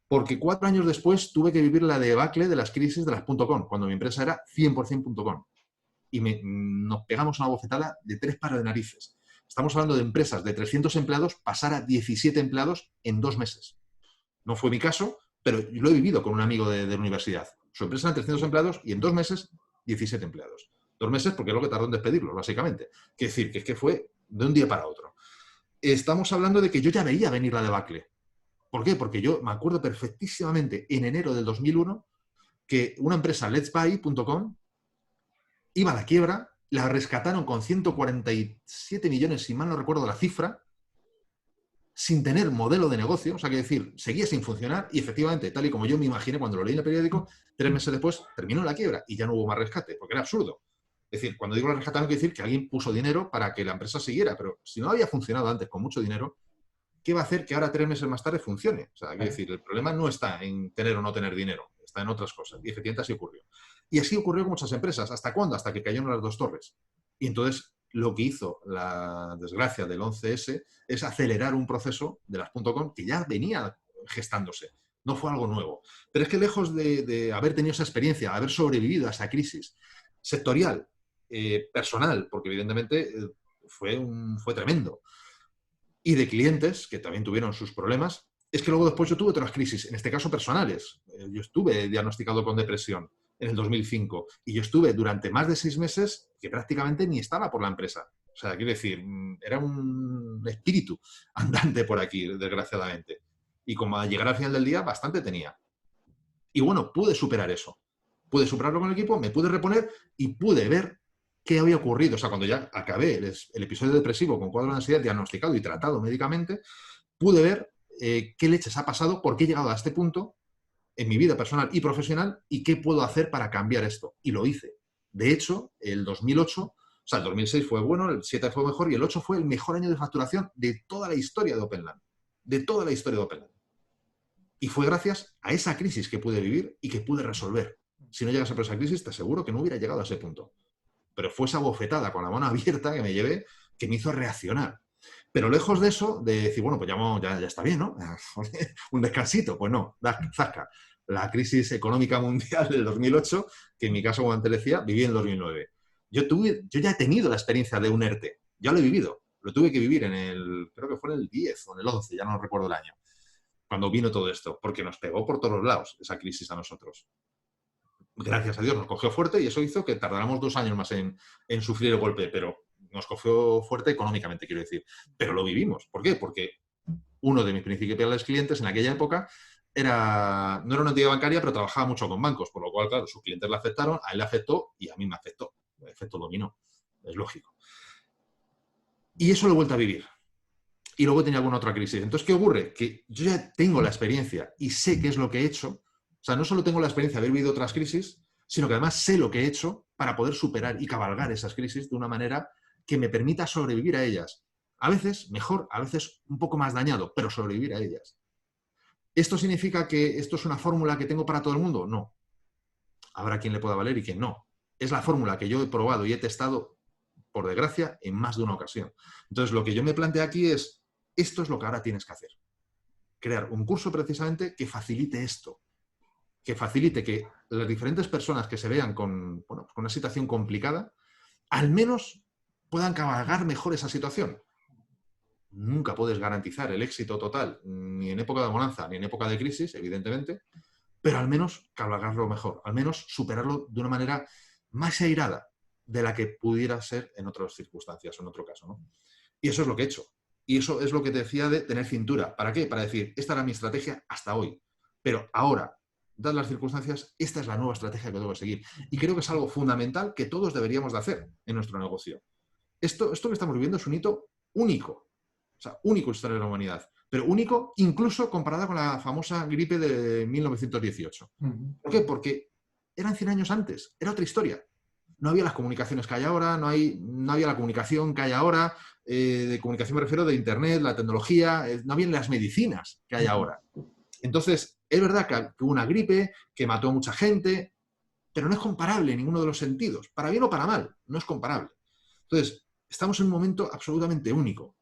Porque 4 años después tuve que vivir la debacle de las crisis de las .com, cuando mi empresa era 100% .com. Y nos pegamos una bofetada de 3 pares de narices. Estamos hablando de empresas de 300 empleados pasar a 17 empleados en 2 meses. No fue mi caso, pero yo lo he vivido con un amigo de la universidad. Su empresa eran 300 empleados y en 2 meses 17 empleados. 2 meses porque es lo que tardó en despedirlos, básicamente. Quiere decir, que es que fue de un día para otro. Estamos hablando de que yo ya veía venir la debacle. ¿Por qué? Porque yo me acuerdo perfectísimamente en enero del 2001 que una empresa, letsbuy.com, iba a la quiebra, la rescataron con 147 millones, si mal no recuerdo la cifra, sin tener modelo de negocio, o sea, que decir, seguía sin funcionar y efectivamente, tal y como yo me imaginé cuando lo leí en el periódico, 3 meses después terminó la quiebra y ya no hubo más rescate, porque era absurdo. Es decir, cuando digo la rescataron, quiero decir que alguien puso dinero para que la empresa siguiera, pero si no había funcionado antes con mucho dinero, ¿qué va a hacer que ahora 3 meses más tarde funcione? O sea, quiero decir, el problema no está en tener o no tener dinero, está en otras cosas. Y efectivamente así ocurrió. Y así ocurrió con muchas empresas. ¿Hasta cuándo? Hasta que cayeron las dos torres. Y entonces lo que hizo la desgracia del 11S es acelerar un proceso de las .com que ya venía gestándose. No fue algo nuevo. Pero es que lejos de haber tenido esa experiencia, haber sobrevivido a esa crisis sectorial, personal, porque evidentemente fue tremendo, y de clientes que también tuvieron sus problemas, es que luego después yo tuve otras crisis, en este caso personales. Yo estuve diagnosticado con depresión en el 2005 y yo estuve durante más de 6 meses que prácticamente ni estaba por la empresa. O sea, quiero decir, era un espíritu andante por aquí, desgraciadamente. Y como a llegar al final del día, bastante tenía. Y bueno, pude superar eso. Pude superarlo con el equipo, me pude reponer y pude ver qué había ocurrido. O sea, cuando ya acabé el episodio depresivo con cuadro de ansiedad diagnosticado y tratado médicamente, pude ver qué leches ha pasado, por qué he llegado a este punto en mi vida personal y profesional y qué puedo hacer para cambiar esto. Y lo hice. De hecho, el 2008, o sea, el 2006 fue bueno, el 7 fue mejor y el 8 fue el mejor año de facturación de toda la historia de OpenLAN. De toda la historia de OpenLAN. Y fue gracias a esa crisis que pude vivir y que pude resolver. Si no llegase por esa crisis, te aseguro que no hubiera llegado a ese punto. Pero fue esa bofetada con la mano abierta que me llevé que me hizo reaccionar. Pero lejos de eso, de decir, bueno, pues ya está bien, ¿no? Un descansito. Pues no, zasca. La crisis económica mundial del 2008, que en mi caso, como antes decía, viví en el 2009. Yo ya he tenido la experiencia de un ERTE. Ya lo he vivido. Lo tuve que vivir creo que fue en el 10 o en el 11, ya no recuerdo el año, cuando vino todo esto, porque nos pegó por todos lados esa crisis a nosotros. Gracias a Dios nos cogió fuerte y eso hizo que tardáramos 2 años más en sufrir el golpe, pero nos cogió fuerte económicamente, quiero decir. Pero lo vivimos. ¿Por qué? Porque uno de mis principales clientes en aquella época no era una entidad bancaria, pero trabajaba mucho con bancos, por lo cual, claro, sus clientes le afectaron, a él le afectó y a mí me afectó. El efecto dominó, es lógico. Y eso lo he vuelto a vivir. Y luego tenía alguna otra crisis. Entonces, ¿qué ocurre? Que yo ya tengo la experiencia y sé qué es lo que he hecho. O sea, no solo tengo la experiencia de haber vivido otras crisis, sino que además sé lo que he hecho para poder superar y cabalgar esas crisis de una manera que me permita sobrevivir a ellas. A veces mejor, a veces un poco más dañado, pero sobrevivir a ellas. ¿Esto significa que esto es una fórmula que tengo para todo el mundo? No. Habrá quien le pueda valer y quien no. Es la fórmula que yo he probado y he testado, por desgracia, en más de una ocasión. Entonces, lo que yo me planteo aquí es, esto es lo que ahora tienes que hacer. Crear un curso precisamente que facilite esto. Que facilite que las diferentes personas que se vean con una situación complicada, al menos puedan cabalgar mejor esa situación. Nunca puedes garantizar el éxito total, ni en época de bonanza, ni en época de crisis, evidentemente, pero al menos cabalgarlo mejor, al menos superarlo de una manera más airada de la que pudiera ser en otras circunstancias o en otro caso, ¿no? Y eso es lo que he hecho. Y eso es lo que te decía de tener cintura. ¿Para qué? Para decir, esta era mi estrategia hasta hoy. Pero ahora, dadas las circunstancias, esta es la nueva estrategia que tengo que seguir. Y creo que es algo fundamental que todos deberíamos de hacer en nuestro negocio. Esto que estamos viviendo es un hito único. O sea, único en la historia de la humanidad. Pero único incluso comparada con la famosa gripe de 1918. ¿Por qué? Porque eran 100 años antes. Era otra historia. No había las comunicaciones que hay ahora, no había la comunicación que hay ahora, de comunicación me refiero de internet, la tecnología, no habían las medicinas que hay ahora. Entonces, es verdad que hubo una gripe, que mató a mucha gente, pero no es comparable en ninguno de los sentidos. Para bien o para mal, no es comparable. Entonces, estamos en un momento absolutamente único.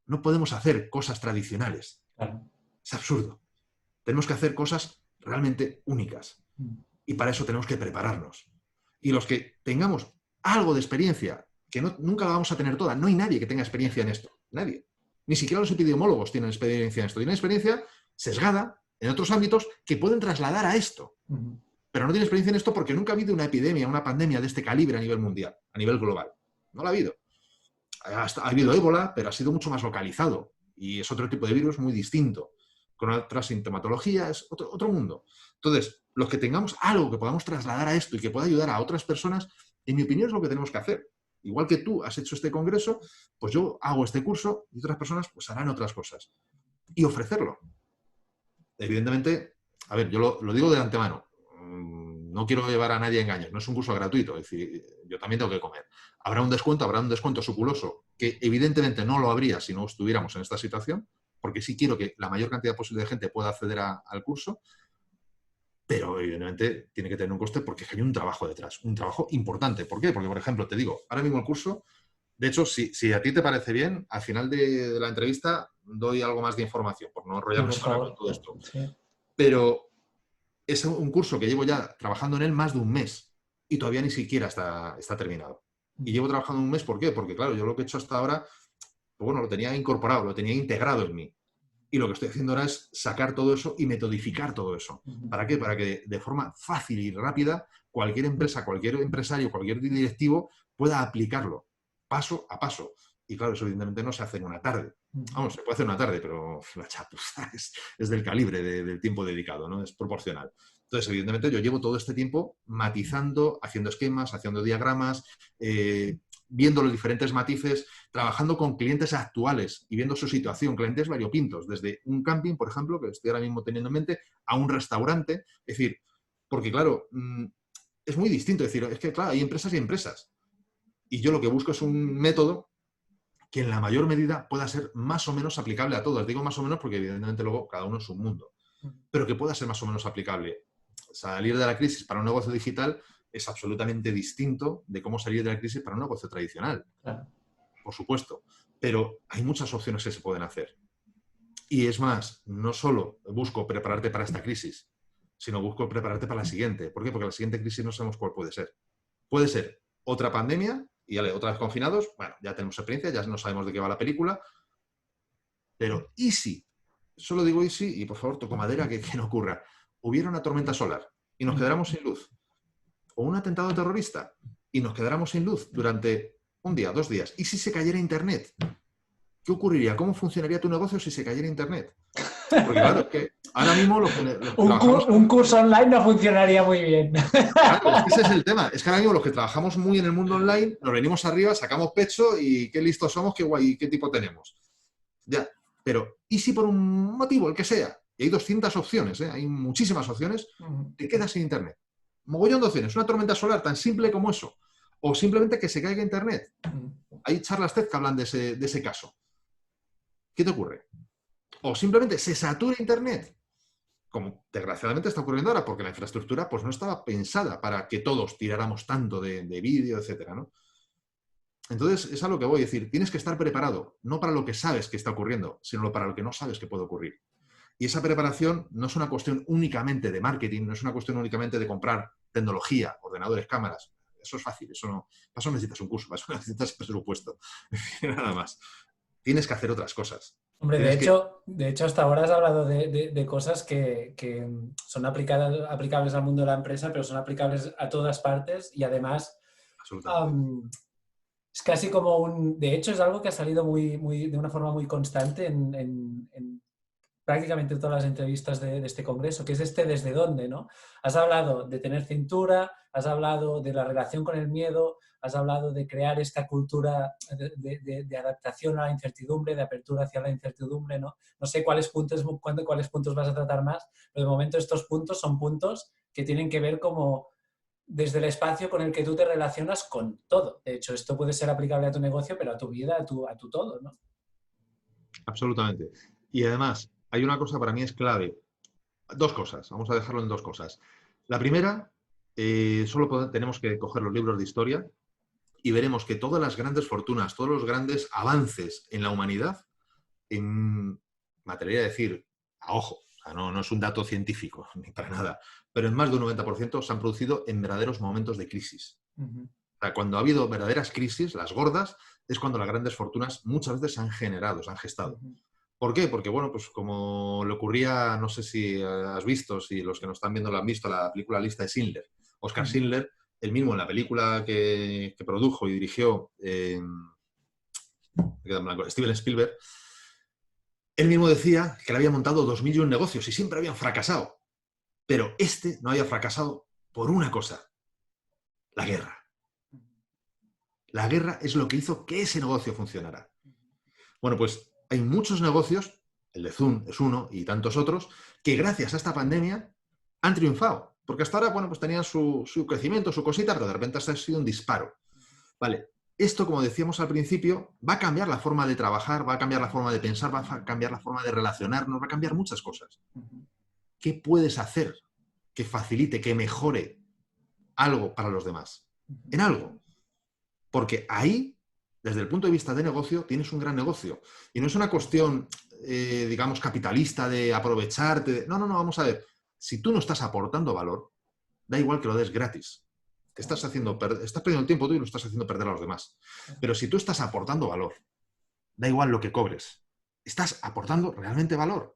No podemos hacer cosas tradicionales. Claro. Es absurdo. Tenemos que hacer cosas realmente únicas. Y para eso tenemos que prepararnos. Y los que tengamos algo de experiencia, que nunca la vamos a tener toda, no hay nadie que tenga experiencia en esto. Nadie. Ni siquiera los epidemiólogos tienen experiencia en esto. Tienen experiencia sesgada en otros ámbitos que pueden trasladar a esto. pero no tiene experiencia en esto porque nunca ha habido una epidemia, una pandemia de este calibre a nivel mundial, a nivel global. No la ha habido. Ha habido ébola, pero ha sido mucho más localizado y es otro tipo de virus muy distinto, con otra sintomatología, es otro mundo. Entonces, los que tengamos algo que podamos trasladar a esto y que pueda ayudar a otras personas, en mi opinión es lo que tenemos que hacer. Igual que tú has hecho este congreso, pues yo hago este curso y otras personas pues harán otras cosas. Y ofrecerlo. Evidentemente, a ver, yo lo digo de antemano. No quiero llevar a nadie a engaños, no es un curso gratuito, es decir, yo también tengo que comer. Habrá un descuento suculoso, que evidentemente no lo habría si no estuviéramos en esta situación, porque sí quiero que la mayor cantidad posible de gente pueda acceder al curso, pero evidentemente tiene que tener un coste porque hay un trabajo detrás, un trabajo importante. ¿Por qué? Porque, por ejemplo, te digo, ahora mismo el curso, de hecho, si a ti te parece bien, al final de la entrevista doy algo más de información, por no Sí, por enrollarnos ahora con favor. todo esto. Sí. Pero es un curso que llevo ya trabajando en él más de un mes y todavía ni siquiera está terminado. Y llevo trabajando un mes, ¿por qué? Porque, claro, yo lo que he hecho hasta ahora, pues bueno, lo tenía incorporado, lo tenía integrado en mí. Y lo que estoy haciendo ahora es sacar todo eso y metodificar todo eso. ¿Para qué? Para que de forma fácil y rápida cualquier empresa, cualquier empresario, cualquier directivo pueda aplicarlo paso a paso. Y claro, eso evidentemente no se hace en una tarde. Vamos, se puede hacer en una tarde, pero la chapuza es del calibre del tiempo dedicado, ¿no? Es proporcional. Entonces, evidentemente, yo llevo todo este tiempo matizando, haciendo esquemas, haciendo diagramas, viendo los diferentes matices, trabajando con clientes actuales y viendo su situación, clientes variopintos, desde un camping, por ejemplo, que estoy ahora mismo teniendo en mente, a un restaurante. Es decir, porque claro, es muy distinto. Es decir, es que claro, hay empresas y empresas. Y yo lo que busco es un método que en la mayor medida pueda ser más o menos aplicable a todos. Digo más o menos porque evidentemente luego cada uno es un mundo, pero que pueda ser más o menos aplicable. Salir de la crisis para un negocio digital es absolutamente distinto de cómo salir de la crisis para un negocio tradicional. Claro. Por supuesto, pero hay muchas opciones que se pueden hacer. Y es más, no solo busco prepararte para esta crisis, sino busco prepararte para la siguiente. ¿Por qué? Porque la siguiente crisis no sabemos cuál puede ser. Puede ser otra pandemia, y ya otra vez confinados, bueno, ya tenemos experiencia, ya no sabemos de qué va la película, pero ¿y si? Solo digo ¿y si? Y por favor, toco madera que no ocurra. Hubiera una tormenta solar y nos quedáramos sin luz. O un atentado terrorista y nos quedáramos sin luz durante un día, 2 días. ¿Y si se cayera Internet? ¿Qué ocurriría? ¿Cómo funcionaría tu negocio si se cayera Internet? Porque claro, es que ahora mismo lo que trabajamos... Un curso online no funcionaría muy bien. Claro, es que ese es el tema. Es que ahora mismo los que trabajamos muy en el mundo online, nos venimos arriba, sacamos pecho y qué listos somos, qué guay, qué tipo tenemos. Ya, pero ¿y si por un motivo, el que sea, y hay 200 opciones, hay muchísimas opciones, te quedas sin Internet? Mogollón de opciones. Una tormenta solar tan simple como eso. O simplemente que se caiga Internet. Hay charlas TED que hablan de ese caso. ¿Qué te ocurre? O simplemente se satura Internet, como desgraciadamente está ocurriendo ahora, porque la infraestructura pues, no estaba pensada para que todos tiráramos tanto de vídeo, etcétera, ¿no? Entonces, es a lo que voy a decir. Tienes que estar preparado, no para lo que sabes que está ocurriendo, sino para lo que no sabes que puede ocurrir. Y esa preparación no es una cuestión únicamente de marketing, no es una cuestión únicamente de comprar tecnología, ordenadores, cámaras. Eso es fácil, eso no. Para eso necesitas un curso, para eso necesitas presupuesto. Nada más. Tienes que hacer otras cosas. Hombre, de hecho, hasta ahora has hablado de cosas que son aplicables al mundo de la empresa, pero son aplicables a todas partes y además es casi como de hecho, es algo que ha salido de una forma muy constante en prácticamente todas las entrevistas de este congreso, que es desde dónde, ¿no? Has hablado de tener cintura, has hablado de la relación con el miedo, has hablado de crear esta cultura de adaptación a la incertidumbre, de apertura hacia la incertidumbre, ¿no? No sé cuáles puntos vas a tratar más, pero de momento estos puntos son puntos que tienen que ver como desde el espacio con el que tú te relacionas con todo. De hecho, esto puede ser aplicable a tu negocio, pero a tu vida, a tu todo, ¿no? Absolutamente. Y además, hay una cosa para mí es clave. 2 cosas, vamos a dejarlo en 2 cosas. La primera, solo tenemos que coger los libros de historia y veremos que todas las grandes fortunas, todos los grandes avances en la humanidad, me atrevería a decir, a ojo, o sea, no es un dato científico, ni para nada, pero en más de un 90% se han producido en verdaderos momentos de crisis. O sea, cuando ha habido verdaderas crisis, las gordas, es cuando las grandes fortunas muchas veces se han generado, se han gestado. ¿Por qué? Porque, bueno, pues como le ocurría, no sé si has visto, si los que nos están viendo lo han visto, la película Lista de Schindler. Oscar Schindler, él mismo en la película que produjo y dirigió Steven Spielberg, él mismo decía que le había montado 2001 negocios y siempre habían fracasado. Pero este no había fracasado por una cosa: la guerra. La guerra es lo que hizo que ese negocio funcionara. Bueno, pues hay muchos negocios, el de Zoom es uno y tantos otros, que gracias a esta pandemia han triunfado. Porque hasta ahora, bueno, pues tenían su crecimiento, su cosita, pero de repente ha sido un disparo. Vale, esto, como decíamos al principio, va a cambiar la forma de trabajar, va a cambiar la forma de pensar, va a cambiar la forma de relacionarnos, va a cambiar muchas cosas. ¿Qué puedes hacer que facilite, que mejore algo para los demás? En algo. Porque ahí, desde el punto de vista de negocio, tienes un gran negocio. Y no es una cuestión, digamos, capitalista de aprovecharte. No, vamos a ver. Si tú no estás aportando valor, da igual que lo des gratis. Estás perdiendo el tiempo tú y lo estás haciendo perder a los demás. Pero si tú estás aportando valor, da igual lo que cobres. Estás aportando realmente valor.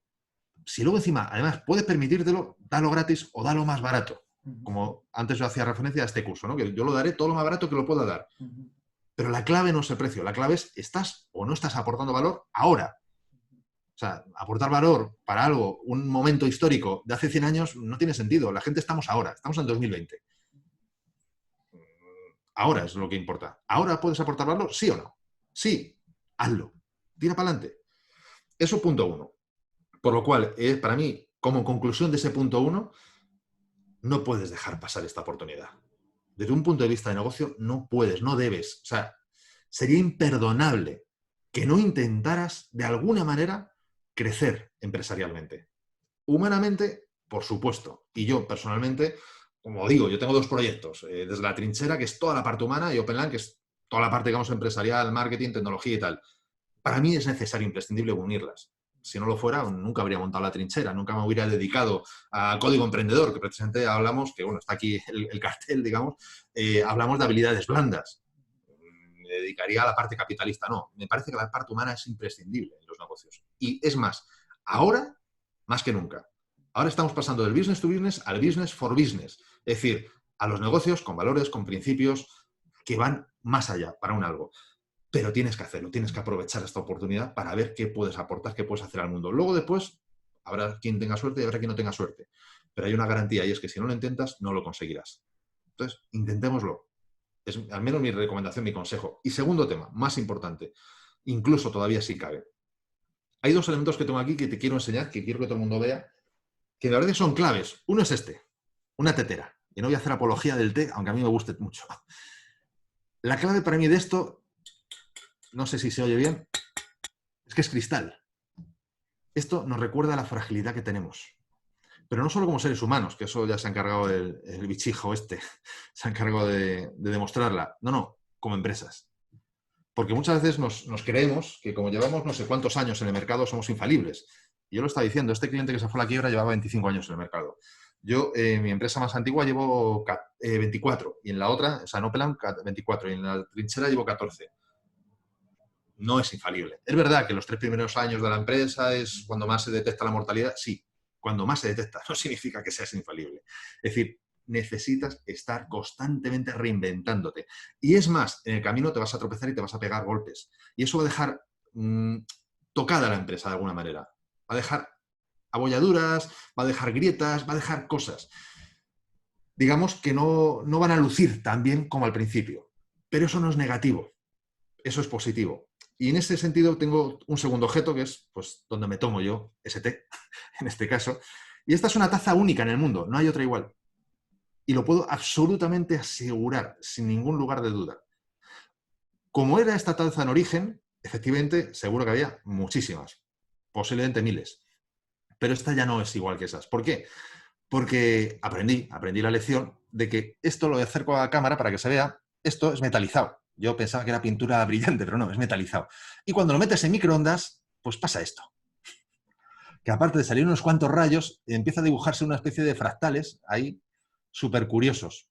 Si luego encima, además, puedes permitírtelo, dalo gratis o dalo más barato. Como antes yo hacía referencia a este curso, ¿no? Que yo lo daré todo lo más barato que lo pueda dar. Pero la clave no es el precio, la clave es: ¿estás o no estás aportando valor ahora? O sea, aportar valor para algo, un momento histórico de hace 100 años, no tiene sentido. La gente estamos ahora, estamos en 2020. Ahora es lo que importa. ¿Ahora puedes aportar valor? ¿Sí o no? Sí, hazlo. Tira para adelante. Eso punto uno. Por lo cual, para mí, como conclusión de ese punto uno, no puedes dejar pasar esta oportunidad. Desde un punto de vista de negocio, no puedes, no debes. O sea, sería imperdonable que no intentaras, de alguna manera, crecer empresarialmente. Humanamente, por supuesto. Y yo, personalmente, como digo, yo tengo dos proyectos. Desde La Trinchera, que es toda la parte humana, y OpenLAN, que es toda la parte, digamos, empresarial, marketing, tecnología y tal. Para mí es necesario, imprescindible, unirlas. Si no lo fuera, nunca habría montado La Trinchera, nunca me hubiera dedicado a Código Emprendedor, que precisamente hablamos, que bueno, está aquí el cartel, digamos, hablamos de habilidades blandas. Me dedicaría a la parte capitalista, no. Me parece que la parte humana es imprescindible en los negocios. Y es más, ahora más que nunca. Ahora estamos pasando del business to business al business for business. Es decir, a los negocios con valores, con principios que van más allá para un algo. Pero tienes que hacerlo, tienes que aprovechar esta oportunidad para ver qué puedes aportar, qué puedes hacer al mundo. Luego después habrá quien tenga suerte y habrá quien no tenga suerte. Pero hay una garantía y es que si no lo intentas, no lo conseguirás. Entonces, intentémoslo. Es al menos mi recomendación, mi consejo. Y segundo tema, más importante, incluso todavía si cabe. Hay dos elementos que tengo aquí que te quiero enseñar, que quiero que todo el mundo vea, que la verdad son claves. Uno es este, una tetera. Y no voy a hacer apología del té, aunque a mí me guste mucho. La clave para mí de esto, no sé si se oye bien, es que es cristal. Esto nos recuerda a la fragilidad que tenemos. Pero no solo como seres humanos, que eso ya se ha encargado el bichijo este, se ha encargado de demostrarla. No, como empresas. Porque muchas veces nos creemos que como llevamos no sé cuántos años en el mercado somos infalibles. Y yo lo estaba diciendo, este cliente que se fue a la quiebra llevaba 25 años en el mercado. Yo, mi empresa más antigua, llevo 24. Y en la otra, o sea, en OpenLAN, 24. Y en La Trinchera llevo 14. No es infalible. Es verdad que los 3 primeros años de la empresa es cuando más se detecta la mortalidad. Sí, cuando más se detecta. No significa que seas infalible. Es decir, necesitas estar constantemente reinventándote. Y es más, en el camino te vas a tropezar y te vas a pegar golpes. Y eso va a dejar tocada la empresa de alguna manera. Va a dejar abolladuras, va a dejar grietas, va a dejar cosas. Digamos que no van a lucir tan bien como al principio. Pero eso no es negativo. Eso es positivo. Y en ese sentido tengo un segundo objeto que es pues, donde me tomo yo ese té, en este caso. Y esta es una taza única en el mundo, no hay otra igual. Y lo puedo absolutamente asegurar, sin ningún lugar de duda. Como era esta taza en origen, efectivamente, seguro que había muchísimas, posiblemente miles. Pero esta ya no es igual que esas. ¿Por qué? Porque aprendí la lección de que esto lo acerco a la cámara para que se vea, esto es metalizado. Yo pensaba que era pintura brillante, pero no, es metalizado. Y cuando lo metes en microondas, pues pasa esto. Que aparte de salir unos cuantos rayos, empieza a dibujarse una especie de fractales ahí súper curiosos.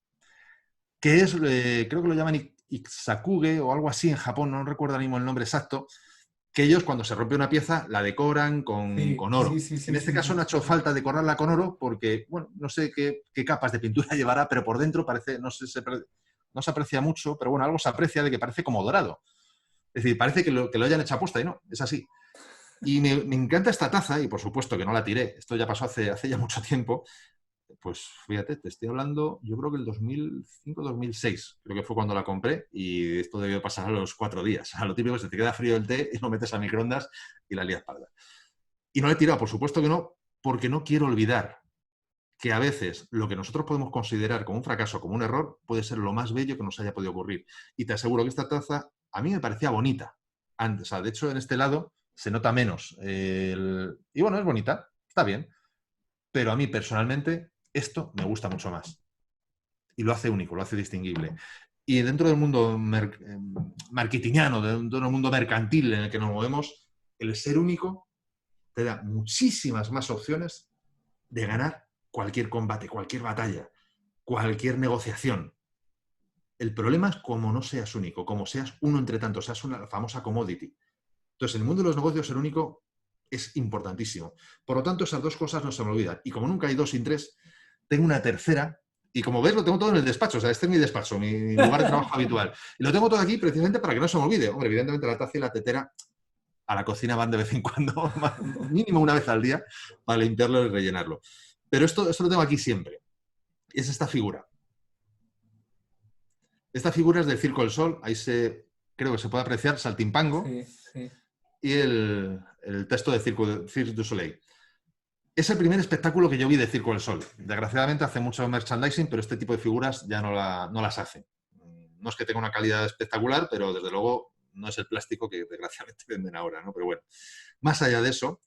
Que es, creo que lo llaman Ixakuge o algo así en Japón, no recuerdo ahora mismo el nombre exacto, que ellos cuando se rompe una pieza la decoran Sí, con sí, oro. sí, En sí, este sí, caso no sí. ha hecho falta decorarla con oro porque, bueno, no sé qué capas de pintura llevará, pero por dentro parece, no sé, no se aprecia mucho, pero bueno, algo se aprecia de que parece como dorado. Es decir, parece que lo hayan hecho aposta y no, es así. Y me encanta esta taza, y por supuesto que no la tiré, esto ya pasó hace ya mucho tiempo, pues fíjate, te estoy hablando, yo creo que el 2005-2006, creo que fue cuando la compré, y esto debió pasar a los 4 días. A lo típico, se te queda frío el té y lo metes a microondas y la lías parda. Y no la he tirado, por supuesto que no, porque no quiero olvidar que a veces lo que nosotros podemos considerar como un fracaso, como un error, puede ser lo más bello que nos haya podido ocurrir. Y te aseguro que esta taza a mí me parecía bonita antes. O sea, de hecho, en este lado se nota menos. Y bueno, es bonita, está bien. Pero a mí personalmente esto me gusta mucho más. Y lo hace único, lo hace distinguible. Y dentro del mundo marketingiano, dentro del mundo mercantil en el que nos movemos, el ser único te da muchísimas más opciones de ganar cualquier combate, cualquier batalla, cualquier negociación. El problema es como no seas único, como seas uno entre tantos, seas una famosa commodity. Entonces, en el mundo de los negocios, ser único es importantísimo. Por lo tanto, esas dos cosas no se me olvidan. Y como nunca hay dos sin tres, tengo una tercera. Y como ves, lo tengo todo en el despacho. O sea, este es mi despacho, mi lugar de trabajo habitual. Y lo tengo todo aquí precisamente para que no se me olvide. Hombre, evidentemente la taza y la tetera a la cocina van de vez en cuando, mínimo una vez al día, para limpiarlo y rellenarlo. Pero esto lo tengo aquí siempre. Es esta figura. Esta figura es del Circo del Sol. Ahí creo que se puede apreciar Saltimpango Sí, sí. y el texto de Cirque du Soleil. Es el primer espectáculo que yo vi de Circo del Sol. Desgraciadamente hace mucho merchandising, pero este tipo de figuras ya no las hace. No es que tenga una calidad espectacular, pero desde luego no es el plástico que desgraciadamente venden ahora, ¿no? Pero bueno, más allá de eso,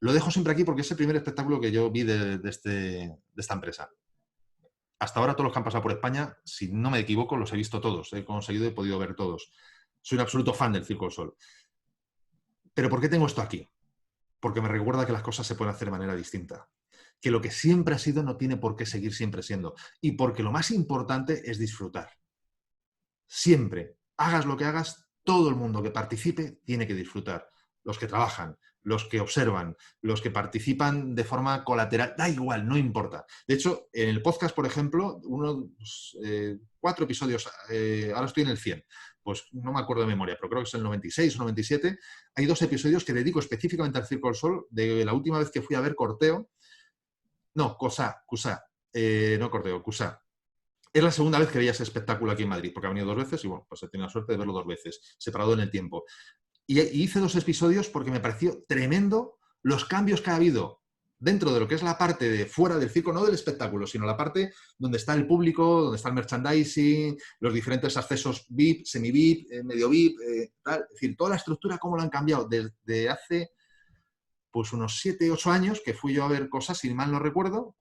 lo dejo siempre aquí porque es el primer espectáculo que yo vi de esta empresa. Hasta ahora todos los que han pasado por España, si no me equivoco, los he visto todos. He conseguido y he podido ver todos. Soy un absoluto fan del Circo del Sol. ¿Pero por qué tengo esto aquí? Porque me recuerda que las cosas se pueden hacer de manera distinta. Que lo que siempre ha sido no tiene por qué seguir siempre siendo. Y porque lo más importante es disfrutar. Siempre, hagas lo que hagas, todo el mundo que participe tiene que disfrutar. Los que trabajan, los que observan, los que participan de forma colateral, da igual, no importa. De hecho, en el podcast, por ejemplo, 4 episodios, ahora estoy en el 100, pues no me acuerdo de memoria, pero creo que es el 96 o 97, hay 2 episodios que dedico específicamente al Circo del Sol, de la última vez que fui a ver Corteo, no, Cusá, no Corteo, Cusá. Es la segunda vez que veía ese espectáculo aquí en Madrid, porque ha venido 2 veces y bueno, pues he tenido la suerte de verlo 2 veces, separado en el tiempo. Y hice 2 episodios porque me pareció tremendo los cambios que ha habido dentro de lo que es la parte de fuera del circo, no del espectáculo, sino la parte donde está el público, donde está el merchandising, los diferentes accesos VIP, semi-VIP, medio VIP, tal. Es decir, toda la estructura, cómo lo han cambiado desde hace pues unos 7, 8 años que fui yo a ver cosas, si mal no recuerdo,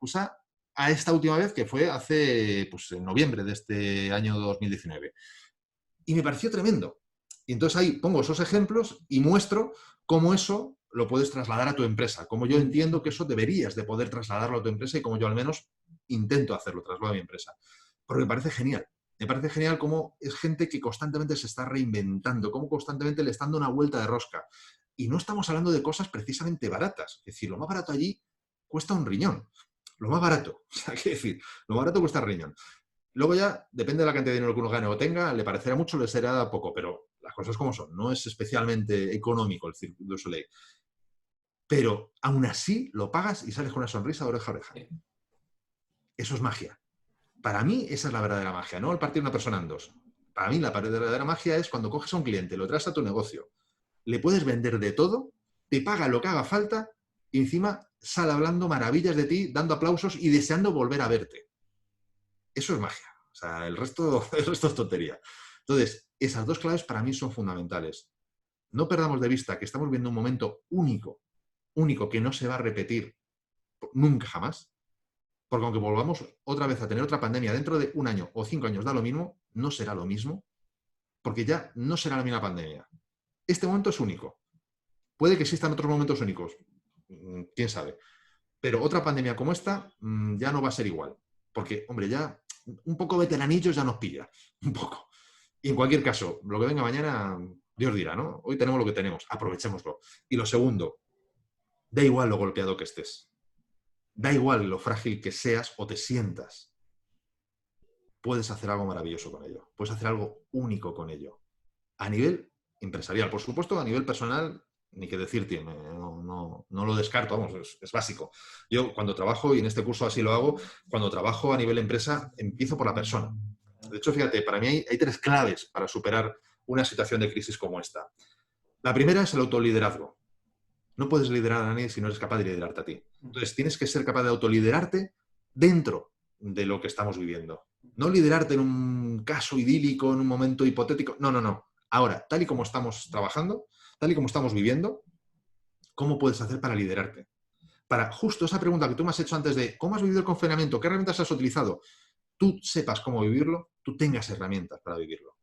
a esta última vez que fue hace, pues en noviembre de este año 2019. Y me pareció tremendo. Y entonces ahí pongo esos ejemplos y muestro cómo eso lo puedes trasladar a tu empresa, cómo yo entiendo que eso deberías de poder trasladarlo a tu empresa y cómo yo al menos intento hacerlo, traslado a mi empresa. Porque me parece genial. Me parece genial cómo es gente que constantemente se está reinventando, cómo constantemente le está dando una vuelta de rosca. Y no estamos hablando de cosas precisamente baratas. Es decir, lo más barato allí cuesta un riñón. Lo más barato. O sea, ¿qué decir? Lo más barato cuesta un riñón. Luego ya, depende de la cantidad de dinero que uno gane o tenga, le parecerá mucho, le será poco, pero las cosas como son. No es especialmente económico el Cirque du Soleil. Pero aún así lo pagas y sales con una sonrisa de oreja a oreja. Eso es magia. Para mí esa es la verdadera magia, no el partir una persona en dos. Para mí la verdadera magia es cuando coges a un cliente, lo traes a tu negocio, le puedes vender de todo, te paga lo que haga falta y encima sale hablando maravillas de ti, dando aplausos y deseando volver a verte. Eso es magia. O sea, el resto es tontería. Entonces, esas 2 claves para mí son fundamentales. No perdamos de vista que estamos viendo un momento único, único, que no se va a repetir nunca jamás, porque aunque volvamos otra vez a tener otra pandemia dentro de 1 año o 5 años, da lo mismo, no será lo mismo, porque ya no será la misma pandemia. Este momento es único. Puede que existan otros momentos únicos, quién sabe. Pero otra pandemia como esta ya no va a ser igual. Porque, hombre, ya un poco veteranillos ya nos pilla. Un poco. Y en cualquier caso, lo que venga mañana, Dios dirá, ¿no? Hoy tenemos lo que tenemos, aprovechémoslo. Y lo segundo, da igual lo golpeado que estés, da igual lo frágil que seas o te sientas, puedes hacer algo maravilloso con ello, puedes hacer algo único con ello. A nivel empresarial, por supuesto, a nivel personal, ni qué decir tiene, no lo descarto, vamos, es básico. Yo cuando trabajo, y en este curso así lo hago, cuando trabajo a nivel empresa, empiezo por la persona. De hecho, fíjate, para mí hay 3 claves para superar una situación de crisis como esta. La primera es el autoliderazgo. No puedes liderar a nadie si no eres capaz de liderarte a ti. Entonces, tienes que ser capaz de autoliderarte dentro de lo que estamos viviendo. No liderarte en un caso idílico, en un momento hipotético. No, no, no. Ahora, tal y como estamos trabajando, tal y como estamos viviendo, ¿cómo puedes hacer para liderarte? Para justo esa pregunta que tú me has hecho antes de ¿cómo has vivido el confinamiento? ¿Qué herramientas has utilizado? Tú sepas cómo vivirlo, tú tengas herramientas para vivirlo.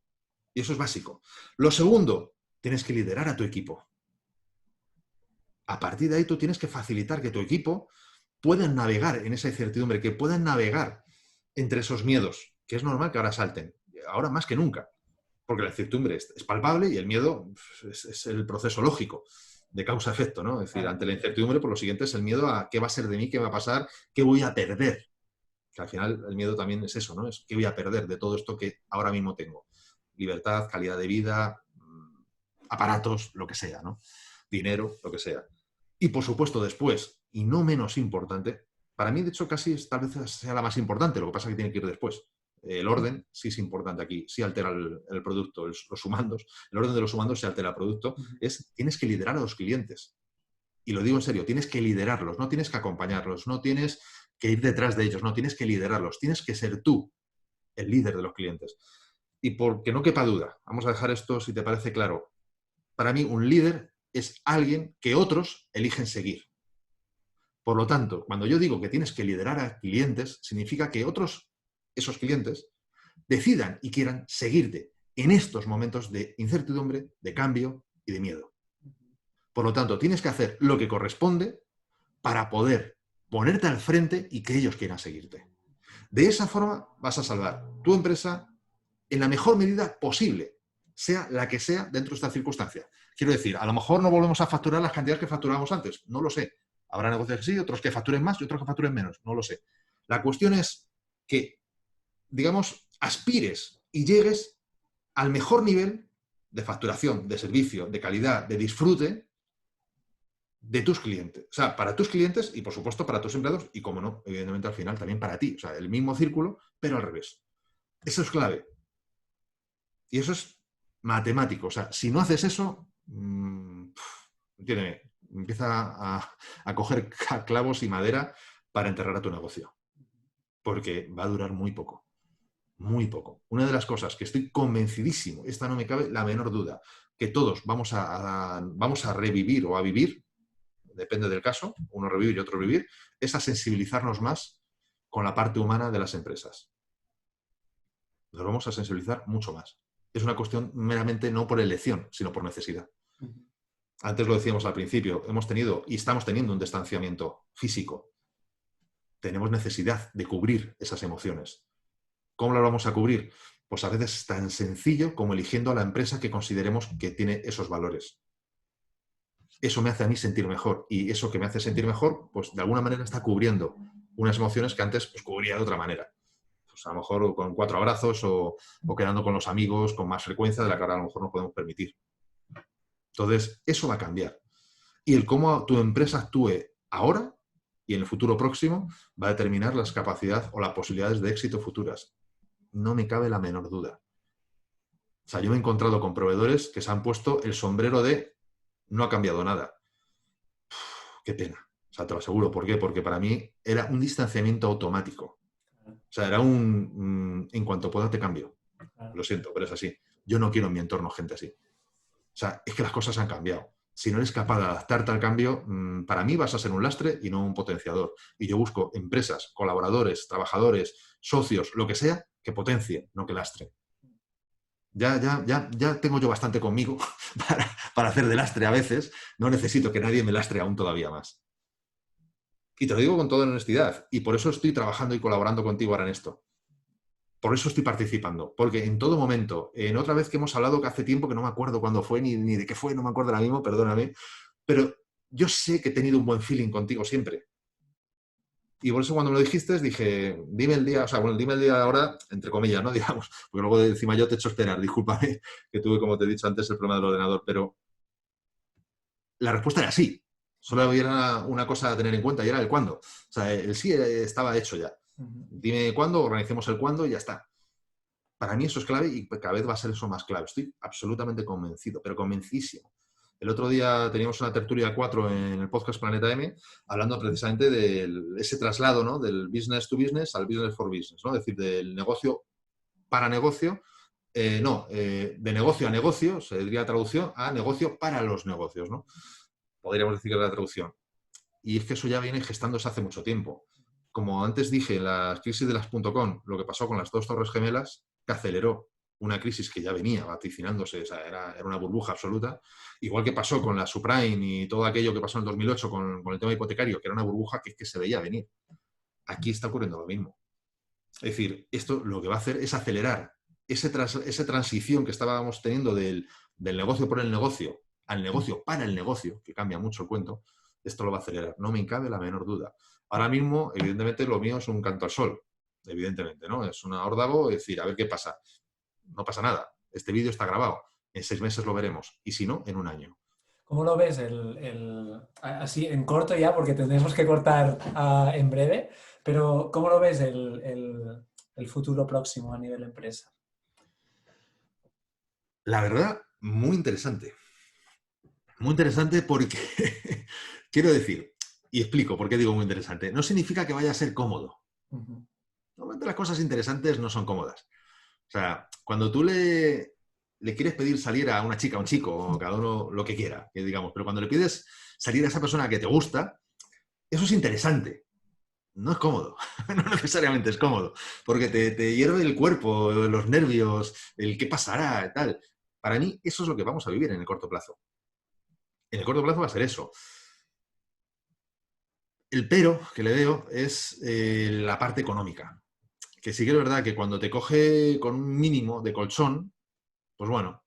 Y eso es básico. Lo segundo, tienes que liderar a tu equipo. A partir de ahí tú tienes que facilitar que tu equipo pueda navegar en esa incertidumbre, que puedan navegar entre esos miedos, que es normal que ahora salten, ahora más que nunca, porque la incertidumbre es palpable y el miedo es el proceso lógico de causa-efecto, ¿no? Es decir, ante la incertidumbre, por lo siguiente es el miedo a qué va a ser de mí, qué va a pasar, qué voy a perder. Que al final el miedo también es eso, ¿no? Es qué voy a perder de todo esto que ahora mismo tengo. Libertad, calidad de vida, aparatos, lo que sea, ¿no? Dinero, lo que sea. Y por supuesto después, y no menos importante, para mí de hecho casi tal vez sea la más importante, lo que pasa es que tiene que ir después. El orden sí es importante aquí, sí altera el producto, los sumandos, el orden de los sumandos se altera el producto, tienes que liderar a los clientes. Y lo digo en serio, tienes que liderarlos, no tienes que acompañarlos, no tienes que ir detrás de ellos, no tienes que liderarlos, tienes que ser tú el líder de los clientes. Y porque no quepa duda, vamos a dejar esto si te parece claro, para mí un líder es alguien que otros eligen seguir. Por lo tanto, cuando yo digo que tienes que liderar a clientes, significa que otros, esos clientes, decidan y quieran seguirte en estos momentos de incertidumbre, de cambio y de miedo. Por lo tanto, tienes que hacer lo que corresponde para poder ponerte al frente y que ellos quieran seguirte. De esa forma vas a salvar tu empresa en la mejor medida posible, sea la que sea dentro de esta circunstancia. Quiero decir, a lo mejor no volvemos a facturar las cantidades que facturábamos antes, no lo sé. Habrá negocios que sí, otros que facturen más y otros que facturen menos, no lo sé. La cuestión es que, digamos, aspires y llegues al mejor nivel de facturación, de servicio, de calidad, de disfrute de tus clientes. O sea, para tus clientes y, por supuesto, para tus empleados y, como no, evidentemente al final también para ti. O sea, el mismo círculo, pero al revés. Eso es clave. Y eso es matemático. O sea, si no haces eso, entiéndeme, empieza a coger clavos y madera para enterrar a tu negocio. Porque va a durar muy poco. Muy poco. Una de las cosas que estoy convencidísimo, esta no me cabe la menor duda, que todos vamos a revivir o a vivir, depende del caso, uno revivir y otro vivir, es a sensibilizarnos más con la parte humana de las empresas. Nos vamos a sensibilizar mucho más. Es una cuestión meramente no por elección, sino por necesidad. Antes lo decíamos al principio, hemos tenido y estamos teniendo un distanciamiento físico. Tenemos necesidad de cubrir esas emociones. ¿Cómo lo vamos a cubrir? Pues a veces es tan sencillo como eligiendo a la empresa que consideremos que tiene esos valores. Eso me hace a mí sentir mejor y eso que me hace sentir mejor, pues de alguna manera está cubriendo unas emociones que antes pues, cubría de otra manera. Pues a lo mejor con 4 abrazos o quedando con los amigos con más frecuencia de la que ahora a lo mejor no podemos permitir. Entonces, eso va a cambiar. Y el cómo tu empresa actúe ahora y en el futuro próximo va a determinar las capacidades o las posibilidades de éxito futuras. No me cabe la menor duda. O sea, yo me he encontrado con proveedores que se han puesto el sombrero de no ha cambiado nada. Qué pena. O sea, te lo aseguro. ¿Por qué? Porque para mí era un distanciamiento automático. O sea, era en cuanto pueda te cambio. Lo siento, pero es así. Yo no quiero en mi entorno gente así. O sea, es que las cosas han cambiado. Si no eres capaz de adaptarte al cambio, para mí vas a ser un lastre y no un potenciador. Y yo busco empresas, colaboradores, trabajadores, socios, lo que sea, que potencie, no que lastre. Ya tengo yo bastante conmigo para hacer de lastre a veces. No necesito que nadie me lastre aún todavía más. Y te lo digo con toda honestidad. Y por eso estoy trabajando y colaborando contigo ahora en esto. Por eso estoy participando, porque en todo momento, en otra vez que hemos hablado que hace tiempo que no me acuerdo cuándo fue ni de qué fue, no me acuerdo ahora mismo, perdóname, pero yo sé que he tenido un buen feeling contigo siempre. Y por eso cuando me lo dijiste dije, dime el día, o sea, bueno, dime el día ahora, entre comillas, ¿no? Digamos, porque luego encima yo te he hecho esperar, discúlpame, que tuve, como te he dicho antes, el problema del ordenador, pero la respuesta era sí. Solo había una cosa a tener en cuenta y era el cuándo. O sea, el sí estaba hecho ya. Dime cuándo, organicemos el cuándo y ya está. Para mí eso es clave y cada vez va a ser eso más clave. Estoy absolutamente convencido, pero convencidísimo. El otro día teníamos una tertulia 4 en el podcast Planeta M hablando precisamente de ese traslado, ¿no? Del business to business al business for business, ¿no? Es decir, del negocio para negocio, de negocio a negocio, se diría traducción, a negocio para los negocios, ¿no? Podríamos decir que es la traducción. Y es que eso ya viene gestándose hace mucho tiempo. Como antes dije, en la crisis de las .com, lo que pasó con las dos torres gemelas, que aceleró una crisis que ya venía vaticinándose, o sea, era una burbuja absoluta. Igual que pasó con la subprime y todo aquello que pasó en el 2008 con el tema hipotecario, que era una burbuja que se veía venir. Aquí está ocurriendo lo mismo. Es decir, esto lo que va a hacer es acelerar esa transición que estábamos teniendo del negocio por el negocio al negocio para el negocio, que cambia mucho el cuento. Esto lo va a acelerar, no me cabe la menor duda. Ahora mismo, evidentemente, lo mío es un canto al sol, evidentemente, ¿no? Es un órdago, es decir, a ver qué pasa. No pasa nada. Este vídeo está grabado. En 6 meses lo veremos. Y si no, en un año. ¿Cómo lo ves así en corto ya, porque tendremos que cortar en breve, pero ¿cómo lo ves el futuro próximo a nivel empresa? La verdad, muy interesante. Muy interesante porque, quiero decir, y explico por qué digo muy interesante, no significa que vaya a ser cómodo. Normalmente las cosas interesantes no son cómodas. O sea, cuando tú le quieres pedir salir a una chica, a un chico, o cada uno lo que quiera, que digamos, pero cuando le pides salir a esa persona que te gusta, eso es interesante. No es cómodo, no necesariamente es cómodo, porque te hierve el cuerpo, los nervios, el qué pasará, tal. Para mí, eso es lo que vamos a vivir en el corto plazo. En el corto plazo va a ser eso. El pero que le veo es la parte económica. Que sí que es verdad que cuando te coge con un mínimo de colchón, pues bueno,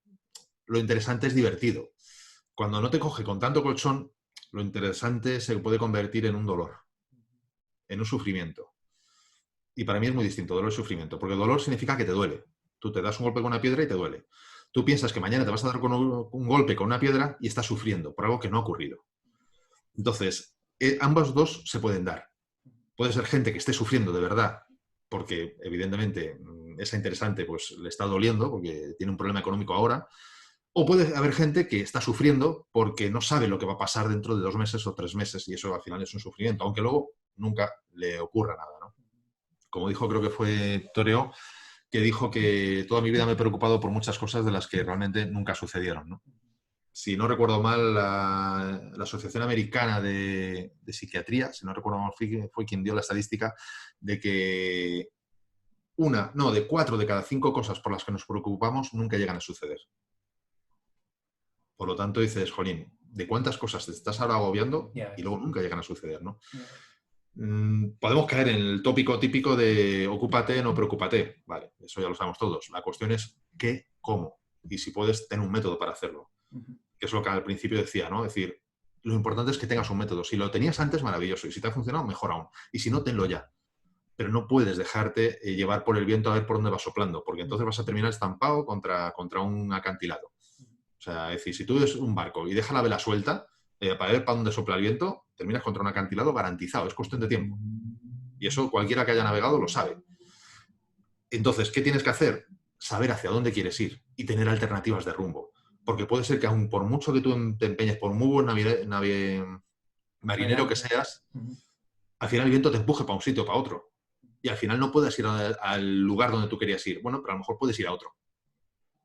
lo interesante es divertido. Cuando no te coge con tanto colchón, lo interesante se puede convertir en un dolor, en un sufrimiento. Y para mí es muy distinto, dolor y sufrimiento, porque dolor significa que te duele. Tú te das un golpe con una piedra y te duele. Tú piensas que mañana te vas a dar con un golpe con una piedra y estás sufriendo por algo que no ha ocurrido. Entonces, ambos dos se pueden dar. Puede ser gente que esté sufriendo de verdad, porque evidentemente esa interesante pues le está doliendo porque tiene un problema económico ahora, o puede haber gente que está sufriendo porque no sabe lo que va a pasar dentro de 2 meses o 3 meses y eso al final es un sufrimiento, aunque luego nunca le ocurra nada, ¿no? Como dijo, creo que fue Toreo, que dijo que toda mi vida me he preocupado por muchas cosas de las que realmente nunca sucedieron, ¿no? Si no recuerdo mal, la Asociación Americana de Psiquiatría, si no recuerdo mal, fue quien dio la estadística de que de 4 de cada 5 cosas por las que nos preocupamos nunca llegan a suceder. Por lo tanto, dices, jolín, ¿de cuántas cosas te estás ahora agobiando y luego nunca llegan a suceder, ¿no? Podemos caer en el tópico típico de ocúpate, no preocúpate. Vale, eso ya lo sabemos todos. La cuestión es qué, cómo y si puedes tener un método para hacerlo. Que es lo que al principio decía, ¿no? Es decir, lo importante es que tengas un método. Si lo tenías antes, maravilloso. Y si te ha funcionado, mejor aún. Y si no, tenlo ya. Pero no puedes dejarte llevar por el viento a ver por dónde va soplando, porque entonces vas a terminar estampado contra un acantilado. O sea, es decir, si tú eres un barco y dejas la vela suelta para ver para dónde sopla el viento, terminas contra un acantilado garantizado. Es cuestión de tiempo. Y eso cualquiera que haya navegado lo sabe. Entonces, ¿qué tienes que hacer? Saber hacia dónde quieres ir y tener alternativas de rumbo. Porque puede ser que aun por mucho que tú te empeñes, por muy buen marinero que seas, al final el viento te empuje para un sitio o para otro. Y al final no puedes ir al lugar donde tú querías ir. Bueno, pero a lo mejor puedes ir a otro.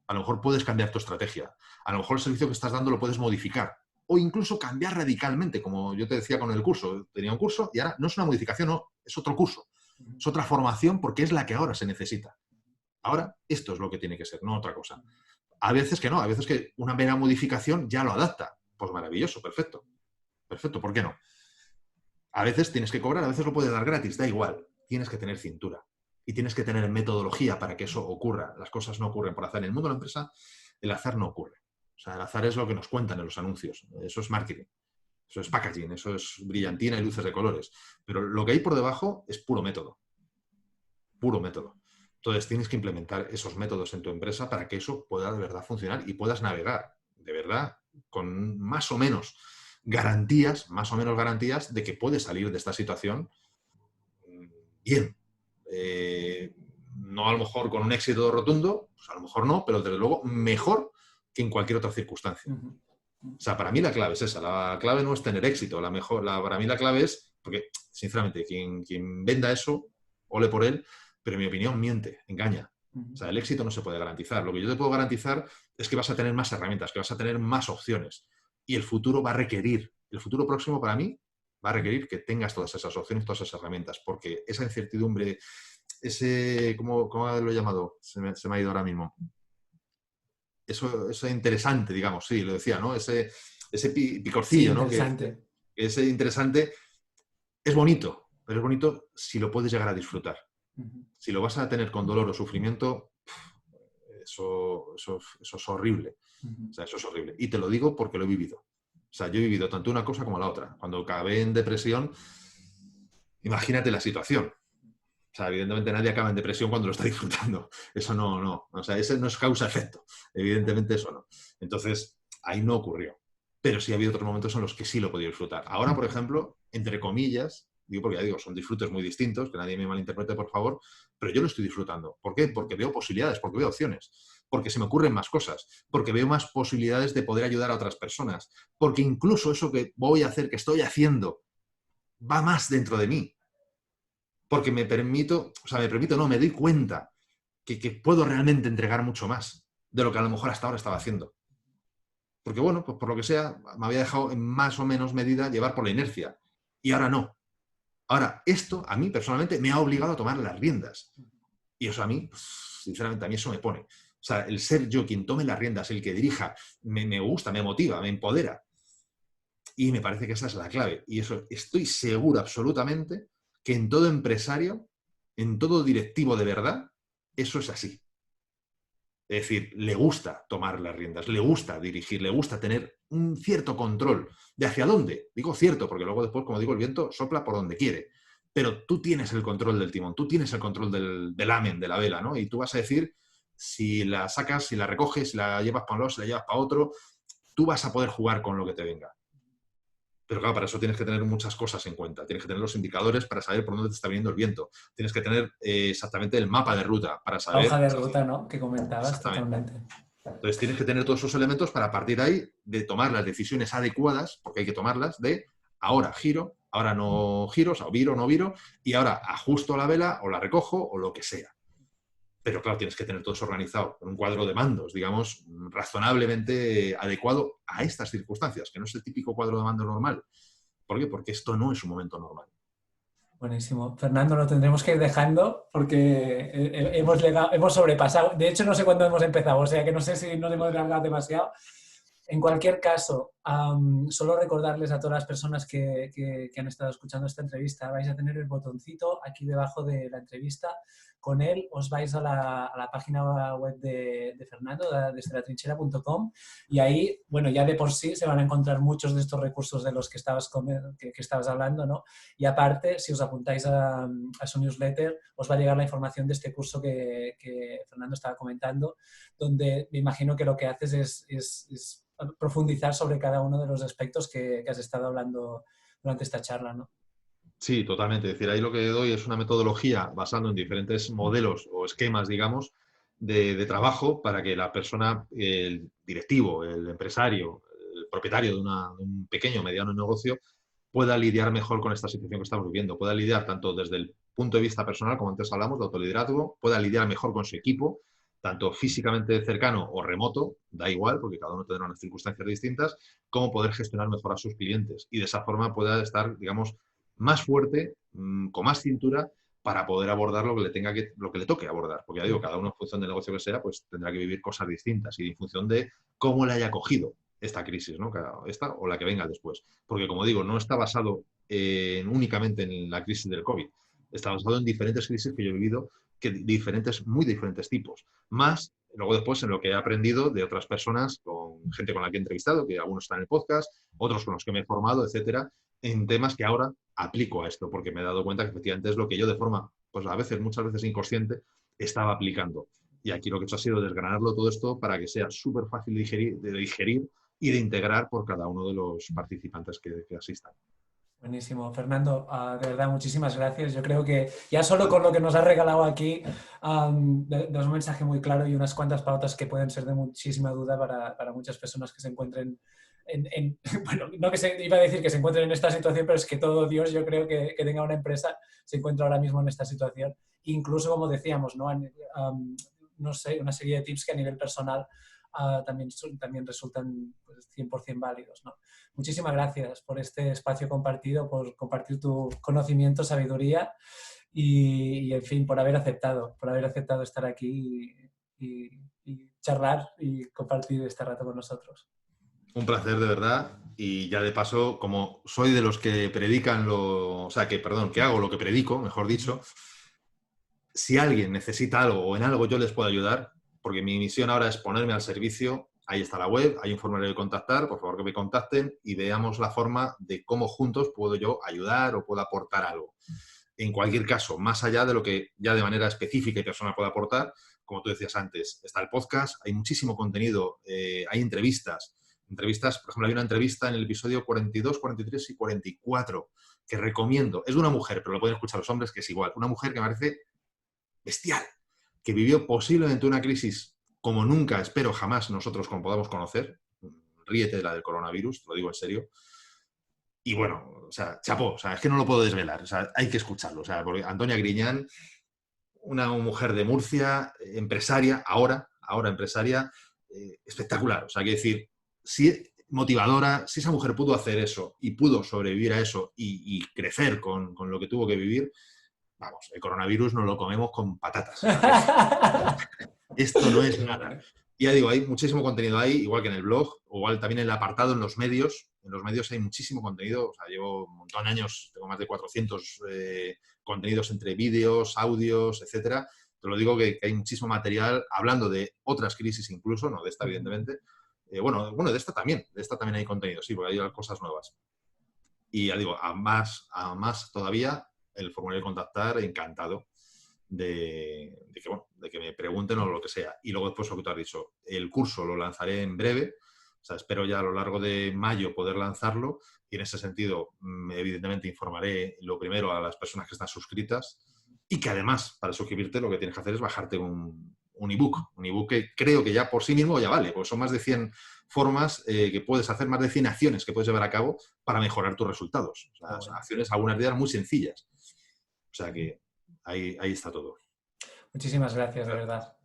A lo mejor puedes cambiar tu estrategia. A lo mejor el servicio que estás dando lo puedes modificar. O incluso cambiar radicalmente, como yo te decía con el curso. Tenía un curso y ahora no es una modificación, no, es otro curso. Es otra formación porque es la que ahora se necesita. Ahora esto es lo que tiene que ser, no otra cosa. A veces que no, a veces que una mera modificación ya lo adapta. Pues maravilloso, perfecto. Perfecto, ¿por qué no? A veces tienes que cobrar, a veces lo puedes dar gratis, da igual. Tienes que tener cintura. y tienes que tener metodología para que eso ocurra. Las cosas no ocurren por azar. En el mundo de la empresa, el azar no ocurre. O sea, el azar es lo que nos cuentan en los anuncios. Eso es marketing, eso es packaging, eso es brillantina y luces de colores. Pero lo que hay por debajo es puro método. Puro método. Entonces tienes que implementar esos métodos en tu empresa para que eso pueda de verdad funcionar y puedas navegar de verdad con más o menos garantías de que puedes salir de esta situación bien. No a lo mejor con un éxito rotundo, pues a lo mejor no, pero desde luego mejor que en cualquier otra circunstancia. O sea, para mí la clave es esa. La clave no es tener éxito. Para mí la clave es, porque sinceramente, quien venda eso, ole por él, pero en mi opinión miente, engaña. O sea, el éxito no se puede garantizar. Lo que yo te puedo garantizar es que vas a tener más herramientas, que vas a tener más opciones. Y el futuro va a requerir, el futuro próximo para mí, va a requerir que tengas todas esas opciones, todas esas herramientas, porque esa incertidumbre, ¿cómo lo he llamado? Se me ha ido ahora mismo. Eso es interesante, digamos, sí, lo decía, ¿no? Ese picorcillo, sí, ¿no? interesante. Ese interesante es bonito, pero es bonito si lo puedes llegar a disfrutar. Si lo vas a tener con dolor o sufrimiento, eso es horrible. O sea, eso es horrible. Y te lo digo porque lo he vivido. O sea, yo he vivido tanto una cosa como la otra. Cuando acabé en depresión, imagínate la situación. O sea, evidentemente nadie acaba en depresión cuando lo está disfrutando. Eso no. O sea, ese no es causa-efecto. Evidentemente eso no. Entonces, ahí no ocurrió. Pero sí ha habido otros momentos en los que sí lo podía disfrutar. Ahora, por ejemplo, entre comillas, digo porque ya digo, son disfrutes muy distintos, que nadie me malinterprete, por favor, pero yo lo estoy disfrutando. ¿Por qué? Porque veo posibilidades, porque veo opciones, porque se me ocurren más cosas, porque veo más posibilidades de poder ayudar a otras personas, porque incluso eso que voy a hacer, que estoy haciendo, va más dentro de mí. Porque me doy cuenta que puedo realmente entregar mucho más de lo que a lo mejor hasta ahora estaba haciendo. Porque bueno, pues por lo que sea, me había dejado en más o menos medida llevar por la inercia. Y ahora no. Ahora, esto a mí personalmente me ha obligado a tomar las riendas. Y eso a mí, pues, sinceramente, a mí eso me pone. O sea, el ser yo quien tome las riendas, el que dirija, me gusta, me motiva, me empodera. Y me parece que esa es la clave. Y eso estoy seguro absolutamente que en todo empresario, en todo directivo de verdad, eso es así. Es decir, le gusta tomar las riendas, le gusta dirigir, le gusta tener un cierto control. ¿De hacia dónde? Digo cierto, porque luego después, como digo, el viento sopla por donde quiere. Pero tú tienes el control del timón, tú tienes el control del amen, de la vela, ¿no? Y tú vas a decir si la sacas, si la recoges, si la llevas para un lado, si la llevas para otro, tú vas a poder jugar con lo que te venga. Pero claro, para eso tienes que tener muchas cosas en cuenta. Tienes que tener los indicadores para saber por dónde te está viniendo el viento. Tienes que tener exactamente el mapa de ruta para La hoja saber... de ruta, ¿no? Que comentabas Exactamente. totalmente. Entonces tienes que tener todos esos elementos para partir de ahí, de tomar las decisiones adecuadas, porque hay que tomarlas, de ahora giro, ahora no giro, o sea, viro, no viro, y ahora ajusto la vela o la recojo o lo que sea. Pero claro, tienes que tener todo eso organizado, con un cuadro de mandos, digamos, razonablemente adecuado a estas circunstancias, que no es el típico cuadro de mando normal. ¿Por qué? Porque esto no es un momento normal. Buenísimo. Fernando, lo tendremos que ir dejando porque hemos sobrepasado. De hecho, no sé cuándo hemos empezado, o sea que no sé si nos hemos alargado demasiado. En cualquier caso, solo recordarles a todas las personas que han estado escuchando esta entrevista, vais a tener el botoncito aquí debajo de la entrevista. Con él os vais a la página web de Fernando, desde latrinchera.com, y ahí, bueno, ya de por sí se van a encontrar muchos de estos recursos de los que estabas hablando, ¿no? Y aparte, si os apuntáis a su newsletter, os va a llegar la información de este curso que Fernando estaba comentando, donde me imagino que lo que haces es profundizar sobre cada uno de los aspectos que has estado hablando durante esta charla, ¿no? Sí, totalmente. Es decir, ahí lo que doy es una metodología basada en diferentes modelos o esquemas, digamos, de trabajo para que la persona, el directivo, el empresario, el propietario de un pequeño o mediano negocio, pueda lidiar mejor con esta situación que estamos viviendo. Pueda lidiar tanto desde el punto de vista personal, como antes hablamos, de autoliderazgo, pueda lidiar mejor con su equipo, tanto físicamente cercano o remoto, da igual, porque cada uno tendrá unas circunstancias distintas, como poder gestionar mejor a sus clientes. Y de esa forma pueda estar, digamos, más fuerte, con más cintura, para poder abordar lo que le toque abordar. Porque ya digo, cada uno en función del negocio que sea, pues tendrá que vivir cosas distintas y en función de cómo le haya cogido esta crisis, ¿no? Esta o la que venga después. Porque, como digo, no está basado únicamente en la crisis del COVID. Está basado en diferentes crisis que yo he vivido que muy diferentes tipos. Más, luego después en lo que he aprendido de otras personas, con gente con la que he entrevistado, que algunos están en el podcast, otros con los que me he formado, etcétera, en temas que ahora aplico a esto, porque me he dado cuenta que efectivamente es lo que yo de forma, pues a veces, muchas veces inconsciente, estaba aplicando. Y aquí lo que he hecho ha sido desgranarlo todo esto para que sea súper fácil de digerir y de integrar por cada uno de los participantes que asistan. Buenísimo, Fernando, de verdad, muchísimas gracias. Yo creo que ya solo con lo que nos has regalado aquí, das un mensaje muy claro y unas cuantas pautas que pueden ser de muchísima duda para muchas personas que se encuentren bueno, no que iba a decir que se encuentren en esta situación, pero es que todo Dios, yo creo que tenga una empresa, se encuentra ahora mismo en esta situación. Incluso, como decíamos, ¿no? No sé, una serie de tips que a nivel personal también resultan pues, 100% válidos, ¿no? Muchísimas gracias por este espacio compartido, por compartir tu conocimiento, sabiduría y en fin, por haber aceptado estar aquí y charlar y compartir este rato con nosotros. Un placer, de verdad. Y ya de paso, como soy de los que predican que hago lo que predico, mejor dicho, si alguien necesita algo o en algo yo les puedo ayudar, porque mi misión ahora es ponerme al servicio, ahí está la web, hay un formulario de contactar, por favor que me contacten y veamos la forma de cómo juntos puedo yo ayudar o puedo aportar algo. En cualquier caso, más allá de lo que ya de manera específica y personal puedo aportar, como tú decías antes, está el podcast, hay muchísimo contenido, hay entrevistas, por ejemplo, hay una entrevista en el episodio 42, 43 y 44 que recomiendo. Es de una mujer, pero lo pueden escuchar los hombres, que es igual. Una mujer que me parece bestial, que vivió posiblemente una crisis como nunca, espero, jamás nosotros podamos conocer. Ríete de la del coronavirus, te lo digo en serio. Y bueno, o sea, chapó, o sea, es que no lo puedo desvelar, o sea, hay que escucharlo. O sea, porque Antonia Griñán, una mujer de Murcia, empresaria, ahora empresaria, espectacular. O sea, hay que decir, si motivadora, si esa mujer pudo hacer eso y pudo sobrevivir a eso y crecer con lo que tuvo que vivir, vamos, el coronavirus nos lo comemos con patatas. Esto no es nada. Ya digo, hay muchísimo contenido ahí, igual que en el blog, o igual también en el apartado en los medios. En los medios hay muchísimo contenido. O sea, llevo un montón de años, tengo más de 400 contenidos entre vídeos, audios, etcétera. Te lo digo que hay muchísimo material hablando de otras crisis incluso, no de esta, evidentemente. Bueno, de esta también hay contenido, sí, porque hay cosas nuevas. Y ya digo, a más todavía, el formulario de contactar, encantado de que me pregunten o lo que sea. Y luego después lo que tú has dicho, el curso lo lanzaré en breve, o sea, espero ya a lo largo de mayo poder lanzarlo y en ese sentido, evidentemente, informaré lo primero a las personas que están suscritas y que además, para suscribirte, lo que tienes que hacer es bajarte un ebook que creo que ya por sí mismo ya vale, porque son más de 100 formas que puedes hacer, más de 100 acciones que puedes llevar a cabo para mejorar tus resultados. O sea, son acciones, algunas de ellas muy sencillas. O sea que ahí está todo. Muchísimas gracias, de verdad.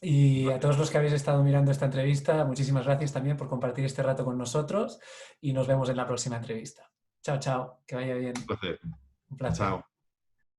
Y a todos los que habéis estado mirando esta entrevista, muchísimas gracias también por compartir este rato con nosotros y nos vemos en la próxima entrevista. Chao, chao, que vaya bien. Un placer. Un placer. Chao.